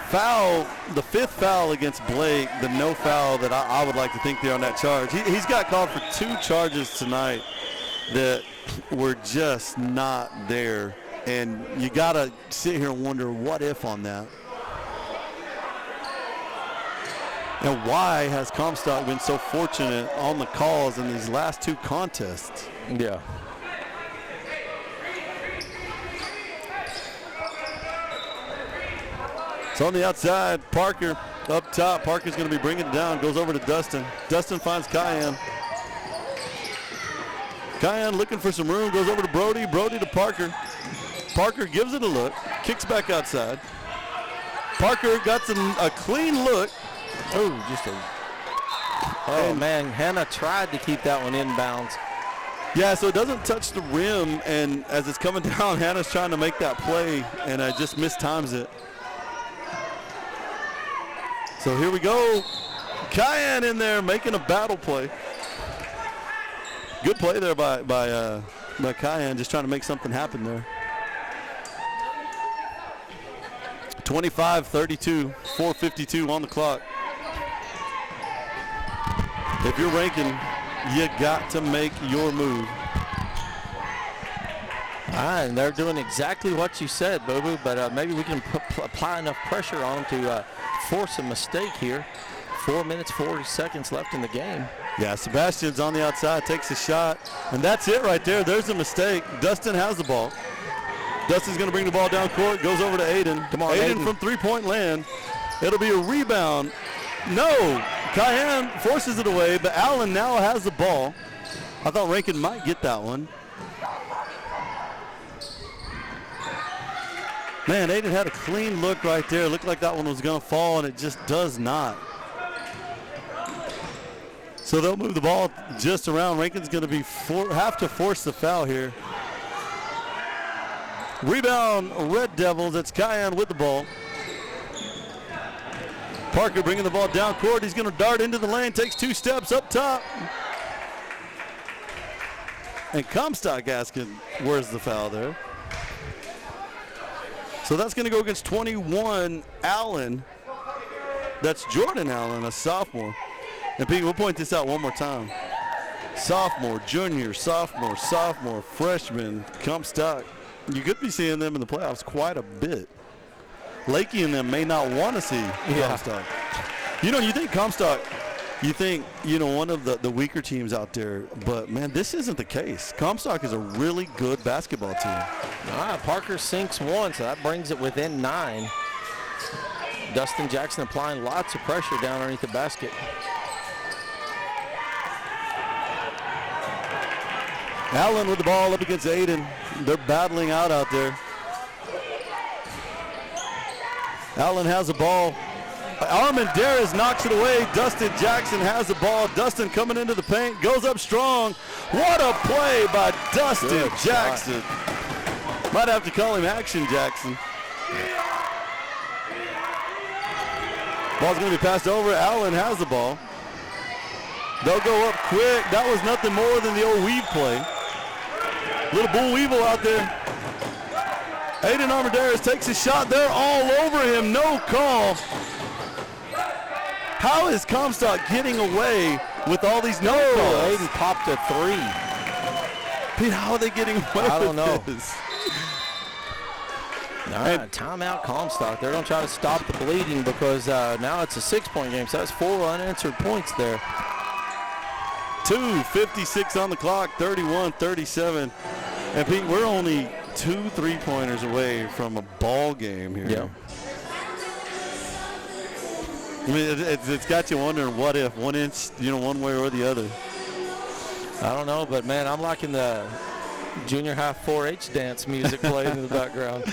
foul, the 5th foul against Blake, the no foul that I would like to think there on that charge. He's got called for 2 charges tonight that were just not there, and you got to sit here and wonder what if on that. And why has Comstock been so fortunate on the calls in these last 2 contests? Yeah. So on the outside, Parker Up top, Parker's going to be bringing it down. Goes over to Dustin. Dustin finds Cayenne. Cayenne looking for some room. Goes over to Brody. Brody to Parker. Parker gives it a look. Kicks back outside. Parker got a clean look. Oh, just a... Oh, man, Hannah tried to keep that one inbounds. Yeah, so it doesn't touch the rim, and as it's coming down, Hannah's trying to make that play, and just mistimes it. So here we go. Cayenne in there making a battle play. Good play there by Cayenne, just trying to make something happen there. 25-32, 4:52 on the clock. If you're ranking, you got to make your move. And they're doing exactly what you said, Boo-Boo, but maybe we can apply enough pressure on them to force a mistake here. 4 minutes, 40 seconds left in the game. Yeah, Sebastian's on the outside, takes a shot, and that's it right there. There's a mistake. Dustin has the ball. Dustin's going to bring the ball down court, goes over to Aiden. Come on, Aiden from three-point land. It'll be a rebound. No, Cayenne forces it away, but Allen now has the ball. I thought Rankin might get that one. Man, Aiden had a clean look right there. Looked like that one was going to fall, and it just does not. So they'll move the ball just around. Rankin's going to have to force the foul here. Rebound, Red Devils. It's Cayenne with the ball. Parker bringing the ball down court. He's going to dart into the lane, takes 2 steps up top. And Comstock asking, where's the foul there? So that's going to go against 21, Allen. That's Jordan Allen, a sophomore. And Pete, we'll point this out one more time. Sophomore, junior, sophomore, freshman, Comstock. You could be seeing them in the playoffs quite a bit. Lakey and them may not want to see Comstock. You think Comstock, one of the weaker teams out there, but man, this isn't the case. Comstock is a really good basketball team. Parker sinks one, so that brings it within 9. Dustin Jackson applying lots of pressure down underneath the basket. Allen with the ball up against Aiden. They're battling out there. Allen has the ball. Armendariz knocks it away. Dustin Jackson has the ball. Dustin coming into the paint, goes up strong. What a play by Dustin Jackson. Might have to call him Action Jackson. Ball's going to be passed over. Allen has the ball. They'll go up quick. That was nothing more than the old weave play. Little bull weevil out there. Aiden Armendariz takes a shot. They're all over him. No call. How is Comstock getting away with all these no calls? Aiden popped a 3. Pete, how are they getting away I don't know. This? All right, timeout Comstock. They're going to try to stop the bleeding because now it's a 6-point game, so that's 4 unanswered points there. 2:56 on the clock, 31-37. And Pete, we're only 2 3-pointers away from a ball game here. Yeah. I mean, it's got you wondering what if, 1 inch, one way or the other. I don't know, but man, I'm liking the junior high 4-H dance music playing in the background.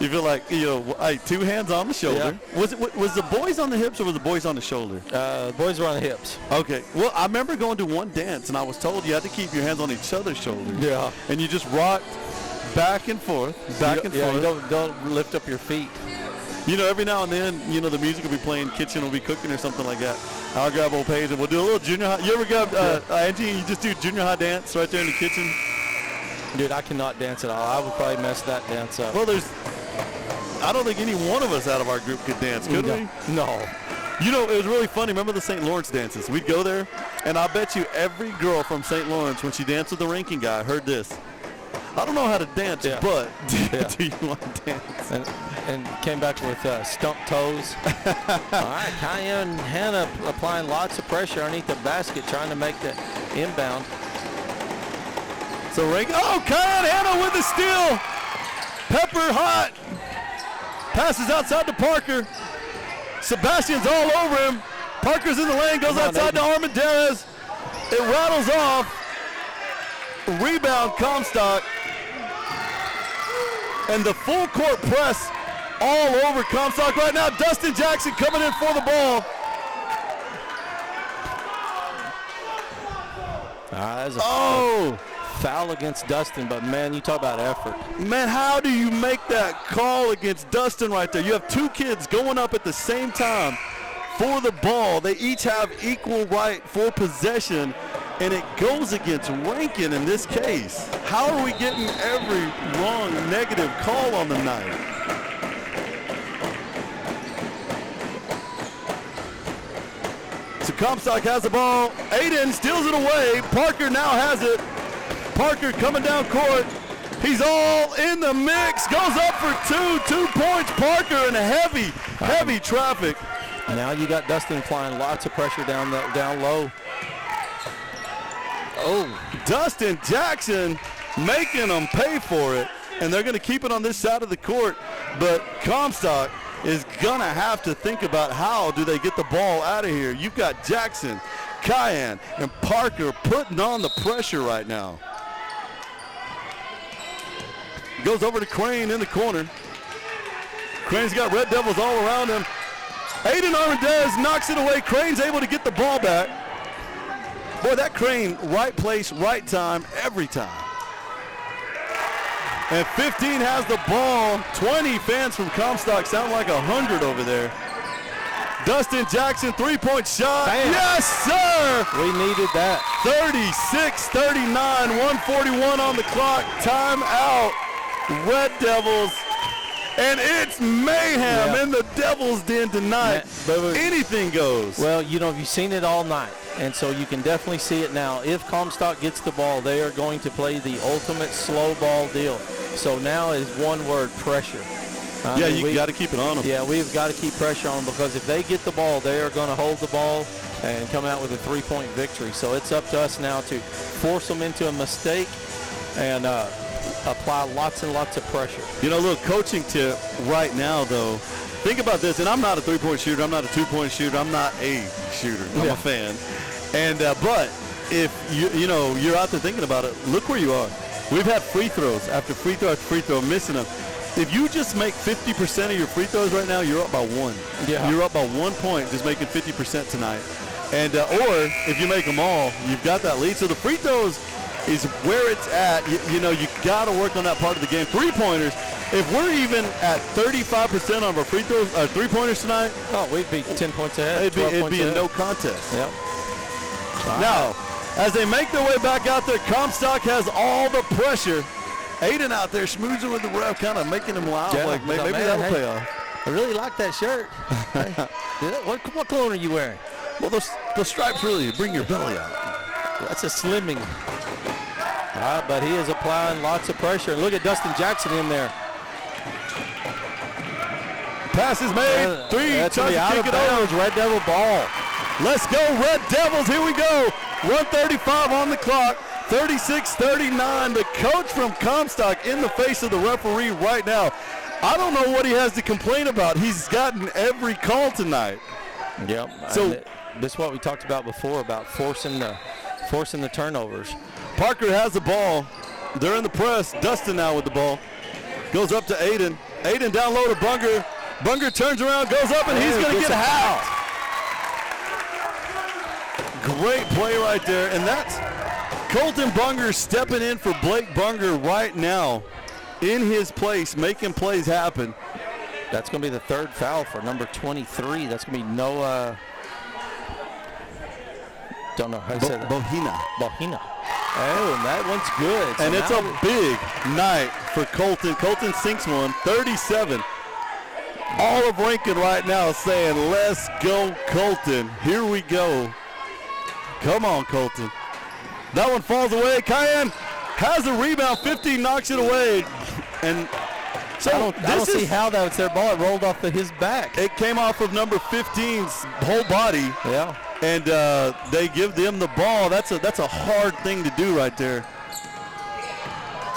You feel like, 2 hands on the shoulder. Yeah. Was the boys on the hips or was the boys on the shoulder? The boys were on the hips. Okay. Well, I remember going to one dance and I was told you had to keep your hands on each other's shoulders. Yeah. And you just rocked back and forth, back and forth. You don't lift up your feet. Every now and then, the music will be playing, kitchen will be cooking or something like that. I'll grab old Paige and we'll do a little junior high. You ever grab Angie and you just do junior high dance right there in the kitchen? Dude, I cannot dance at all. I would probably mess that dance up. Well, I don't think any one of us out of our group could dance, could we? No. It was really funny. Remember the St. Lawrence dances? We'd go there, and I bet you every girl from St. Lawrence, when she danced with the ranking guy, heard this. I don't know how to dance, but do you want to dance? And came back with stump toes. All right, Cayenne Hannah applying lots of pressure underneath the basket, trying to make the inbound. So Cayenne Hannah with the steal. Pepper hot. Passes outside to Parker. Sebastian's all over him. Parker's in the lane, goes outside to Armendariz. It rattles off. Rebound, Comstock. And the full court press all over Comstock right now. Dustin Jackson coming in for the ball. That's a foul against Dustin, but man, you talk about effort. Man, how do you make that call against Dustin right there? You have two kids going up at the same time for the ball. They each have equal right for possession, and it goes against Rankin in this case. How are we getting every wrong negative call on the night? So Comstock has the ball. Aiden steals it away. Parker now has it. Parker coming down court. He's all in the mix. Goes up for 2 points. Parker in heavy traffic. Now you got Dustin applying lots of pressure down low. Dustin Jackson making them pay for it, and they're going to keep it on this side of the court. But Comstock is going to have to think about how do they get the ball out of here. You've got Jackson, Cayenne, and Parker putting on the pressure right now. Goes over to Crane in the corner. Crane's got Red Devils all around him. Aiden Armendariz knocks it away. Crane's able to get the ball back. Boy, that Crane, right place, right time, every time. And 15 has the ball. 20 fans from Comstock sound like 100 over there. Dustin Jackson, three-point shot. Bam. Yes, sir! We needed that. 36-39, 141 on the clock. Timeout. Red Devils. And it's mayhem in the Devil's Den tonight. Anything goes. Well, you've seen it all night, and so you can definitely see it now. If Comstock gets the ball, they are going to play the ultimate slow ball deal. So now is one word, pressure. You got to keep it on them. Yeah, we've got to keep pressure on them, because if they get the ball, they are going to hold the ball and come out with a three-point victory. So it's up to us now to force them into a mistake and apply lots and lots of pressure. A little coaching tip right now, though. Think about this, and I'm not a three-point shooter. I'm not a two-point shooter. I'm not a shooter. I'm a fan. And but if you're out there thinking about it, look where you are. We've had free throws after free throw after free throw, missing them. If you just make 50% of your free throws right now, you're up by one. Yeah. You're up by 1 point just making 50% tonight. And or if you make them all, you've got that lead. So the free throws is where it's at. You got to work on that part of the game. Three-pointers, if we're even at 35% of our free throws, three-pointers tonight, we'd be 10 points ahead. It'd be a no contest. Yep. Now, as they make their way back out there, Comstock has all the pressure. Aiden out there schmoozing with the ref, kind of making him loud. Like maybe that'll pay off. I really like that shirt. What cologne are you wearing? Well, those stripes really bring your belly out. That's a slimming. All right, but he is applying lots of pressure. Look at Dustin Jackson in there. Pass is made. Three. That's going to be out of bounds. Red Devil ball. Let's go, Red Devils. Here we go. 1:35 on the clock. 36-39. The coach from Comstock in the face of the referee right now. I don't know what he has to complain about. He's gotten every call tonight. Yep. So this is what we talked about before about forcing the turnovers. Parker has the ball. They're in the press. Dustin now with the ball. Goes up to Aiden. Aiden down low to Bunger. Bunger turns around, goes up, and he's going to get hacked. Great play right there. And that's Colton Bunger stepping in for Blake Bunger right now in his place, making plays happen. That's going to be the third foul for number 23. That's going to be Noah. Don't know how to say that. Bohina. Oh, and that one's good. And it's a big night for Colton. Colton sinks one, 37. All of Rankin right now saying, let's go, Colton. Here we go. Come on, Colton. That one falls away. Cayenne has a rebound. 15 knocks it away. And so I don't see how that was their ball. It rolled off his back. It came off of number 15's whole body. Yeah. And they give them the ball. That's a hard thing to do right there.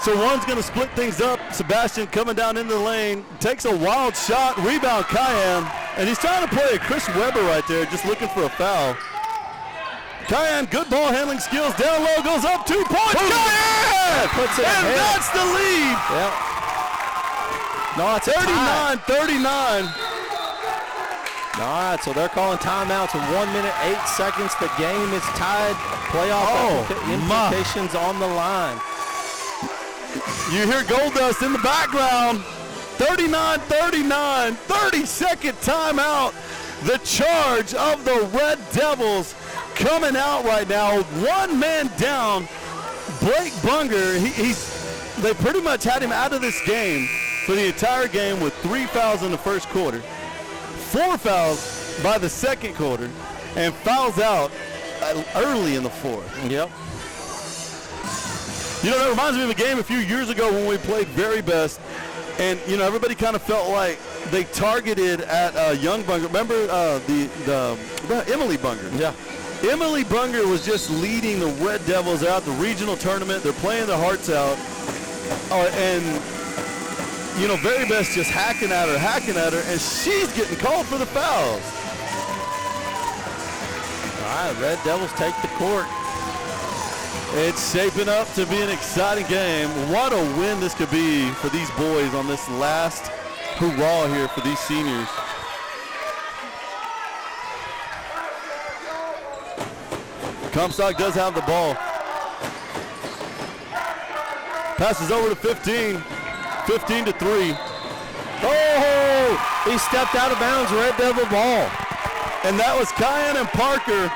So one's going to split things up. Sebastian coming down into the lane. Takes a wild shot. Rebound, Cayenne. And he's trying to play a Chris Webber right there, just looking for a foul. Cayenne, good ball handling skills. Down low, goes up 2 points. Cayenne! Puts it and ahead. that's the lead. Yep. No, it's 39-39. All right, so they're calling timeouts. 1 minute, 8 seconds. The game is tied. Playoff implications on the line. You hear Goldust in the background. 39-39, 30-second timeout. The charge of the Red Devils coming out right now. 1 man down. Blake Bunger, they pretty much had him out of this game for the entire game with 3 fouls in the first quarter, 4 fouls by the second quarter, and fouls out early in the fourth. Yep. You know, that reminds me of a game a few years ago when we played Very Best, and, you know, everybody kind of felt like they targeted at young Bunger. Remember the Emily Bunger? Yeah. Emily Bunger was just leading the Red Devils out the regional tournament. They're playing their hearts out. And, you know, Very Best just hacking at her, and she's getting called for the fouls. All right, Red Devils take the court. It's shaping up to be an exciting game. What a win this could be for these boys on this last hurrah here for these seniors. Comstock does have the ball. Passes over to 15. 15-3. Oh, he stepped out of bounds. Red Devil ball. And that was Cayenne and Parker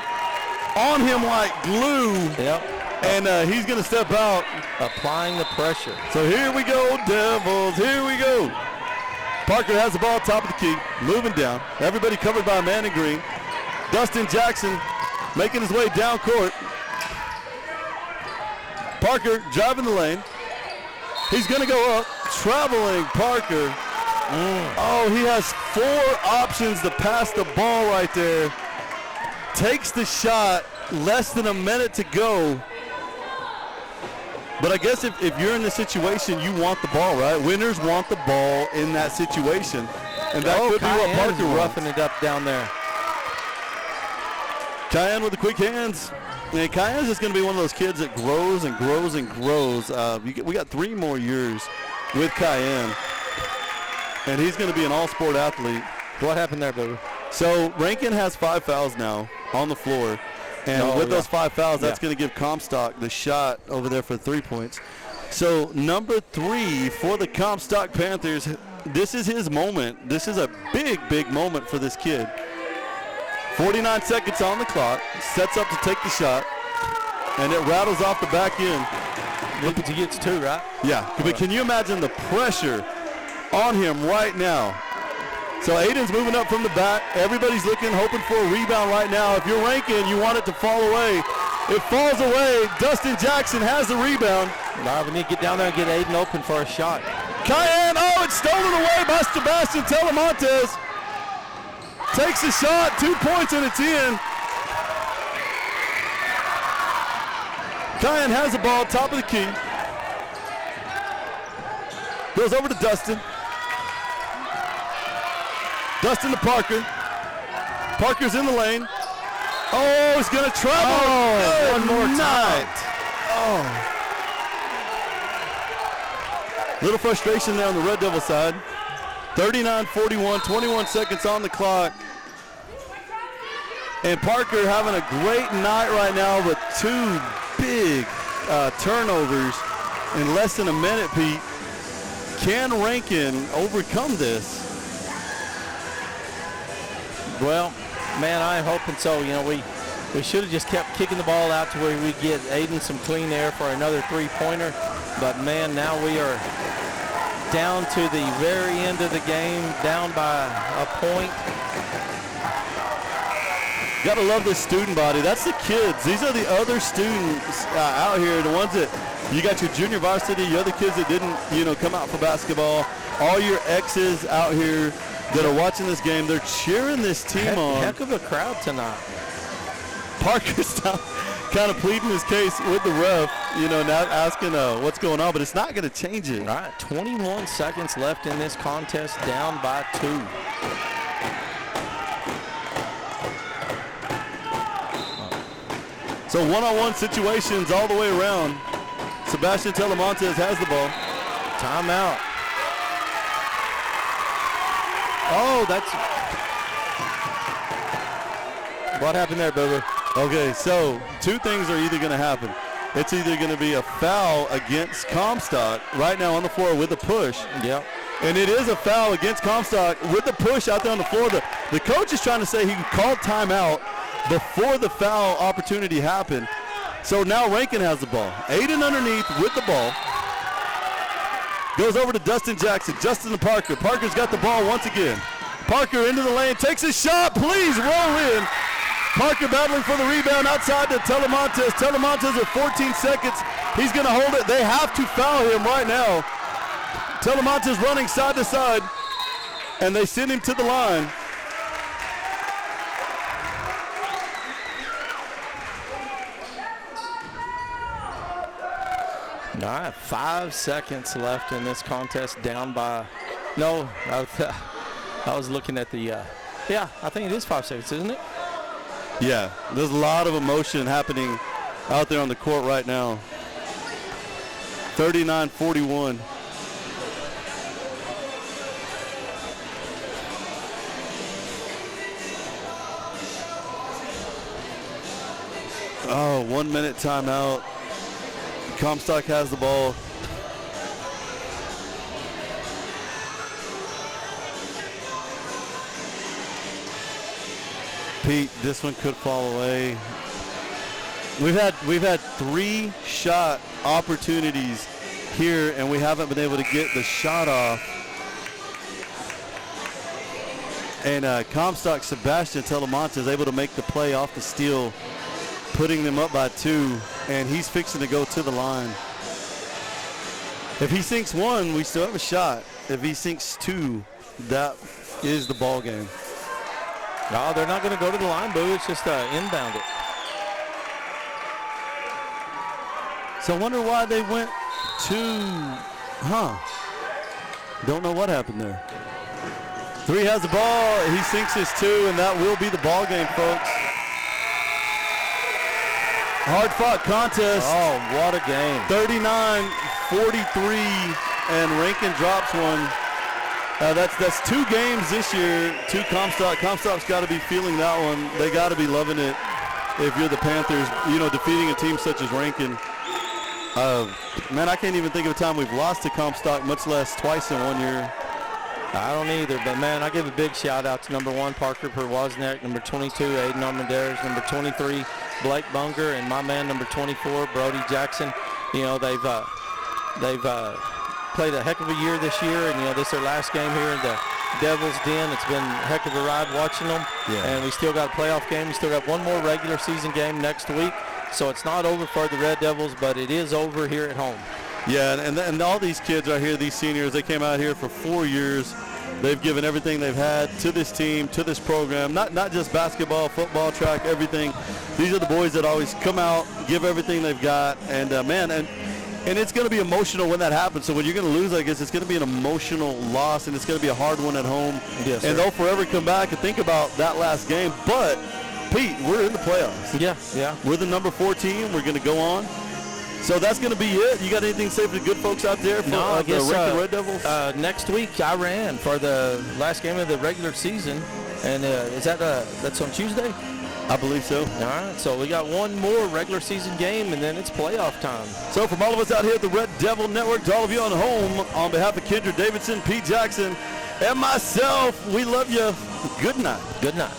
on him like glue. Yep. And he's going to step out. Applying the pressure. So here we go, Devils. Here we go. Parker has the ball top of the key, moving down. Everybody covered by a man in green. Dustin Jackson making his way down court. Parker driving the lane. He's going to go up. Traveling Parker. Oh, he has 4 options to pass the ball right there. Takes the shot. Less than a minute to go. But I guess if you're in the situation, you want the ball, right? Winners want the ball in that situation. And that could be what Parker wants. Roughing it up down there. Cayenne with the quick hands. And Cayenne's just going to be one of those kids that grows and grows and grows. We got 3 more years with Cayenne. And he's going to be an all-sport athlete. What happened there, baby? So Rankin has 5 fouls now on the floor. And with those 5 fouls, that's going to give Comstock the shot over there for 3 points. So number 3 for the Comstock Panthers, this is his moment. This is a big, big moment for this kid. 49 seconds on the clock, sets up to take the shot, and it rattles off the back end. He gets 2, right? Yeah, but can you imagine the pressure on him right now? So Aiden's moving up from the back. Everybody's looking, hoping for a rebound right now. If you're Rankin, you want it to fall away. It falls away. Dustin Jackson has the rebound. Now we need to get down there and get Aiden open for a shot. Cayenne, it's stolen away by Sebastian Telemontes. Takes a shot, 2 points, and it's in. Cayenne has the ball, top of the key. Goes over to Dustin. Dustin to Parker. Parker's in the lane. Oh, he's going to travel. Oh, one more time. Oh. Little frustration there on the Red Devil side. 39-41, 21 seconds on the clock. And Parker having a great night right now with 2 big turnovers in less than a minute, Pete. Can Rankin overcome this? Well, man, I'm hoping so. You know, we should have just kept kicking the ball out to where we get Aiden some clean air for another 3-pointer. But, man, now we are down to the very end of the game, down by a point. Got to love this student body. That's the kids. These are the other students out here, the ones that you got your junior varsity, your other kids that didn't, come out for basketball, all your exes out here that are watching this game. They're cheering this team on. Heck of a crowd tonight. Parker's kind of pleading his case with the ref, now asking what's going on, but it's not going to change it. All right, 21 seconds left in this contest, down by 2. So one-on-one situations all the way around. Sebastian Telemontes has the ball. Timeout. Oh, that's... What happened there, Boo-Boo? Okay, so two things are either going to happen. It's either going to be a foul against Comstock right now on the floor with a push. Yep. And it is a foul against Comstock with the push out there on the floor. The coach is trying to say he called timeout before the foul opportunity happened. So now Rankin has the ball. Aiden underneath with the ball. Goes over to Dustin Jackson. Justin to Parker. Parker's got the ball once again. Parker into the lane. Takes a shot. Please roll in. Parker battling for the rebound outside to Telemontes. Telemontes at 14 seconds. He's going to hold it. They have to foul him right now. Telemontes running side to side, and they send him to the line. All right, 5 seconds left in this contest, down by, no, I was looking at the, yeah, I think it is 5 seconds, isn't it? Yeah, there's a lot of emotion happening out there on the court right now. 39-41. Oh, 1 minute timeout. Comstock has the ball. Pete, this one could fall away. We've had 3 shot opportunities here, and we haven't been able to get the shot off. And Comstock Sebastian Telemontes is able to make the play off the steal, putting them up by 2, and he's fixing to go to the line. If he sinks 1, we still have a shot. If he sinks 2, that is the ball game. No, they're not going to go to the line, Boo. It's just inbound it. So I wonder why they went to, don't know what happened there. 3 has the ball. He sinks his 2, and that will be the ball game, folks. Hard-fought contest. Oh, what a game. 39-43, and Rankin drops one. That's 2 games this year to Comstock. Comstock's got to be feeling that one. They got to be loving it if you're the Panthers, defeating a team such as Rankin. Man, I can't even think of a time we've lost to Comstock, much less twice in 1 year. I don't either, but man, I give a big shout out to number 1, Parker Perwozniak, number 22, Aiden Armendariz, number 23, Blake Bunger, and my man, number 24, Brody Jackson. They've played a heck of a year this year, and this is their last game here in the Devil's Den. It's been a heck of a ride watching them, and we still got a playoff game. We still got one more regular season game next week, so it's not over for the Red Devils, but it is over here at home. Yeah, and all these kids right here, these seniors, they came out here for 4 years. They've given everything they've had to this team, to this program, not just basketball, football, track, everything. These are the boys that always come out, give everything they've got, and and it's going to be emotional when that happens. So when you're going to lose, I guess it's going to be an emotional loss, and it's going to be a hard one at home. Yes, and they'll forever come back and think about that last game. But, Pete, we're in the playoffs. Yeah. We're the number 4 team. We're going to go on. So that's going to be it. You got anything to say for the good folks out there for I guess, the Rankin Red Devils? Next week I ran for the last game of the regular season, and that's on Tuesday? I believe so. All right, so we got one more regular season game, and then it's playoff time. So from all of us out here at the Red Devil Network, to all of you on home, on behalf of Kendra Davidson, Pete Jackson, and myself, we love you. Good night. Good night.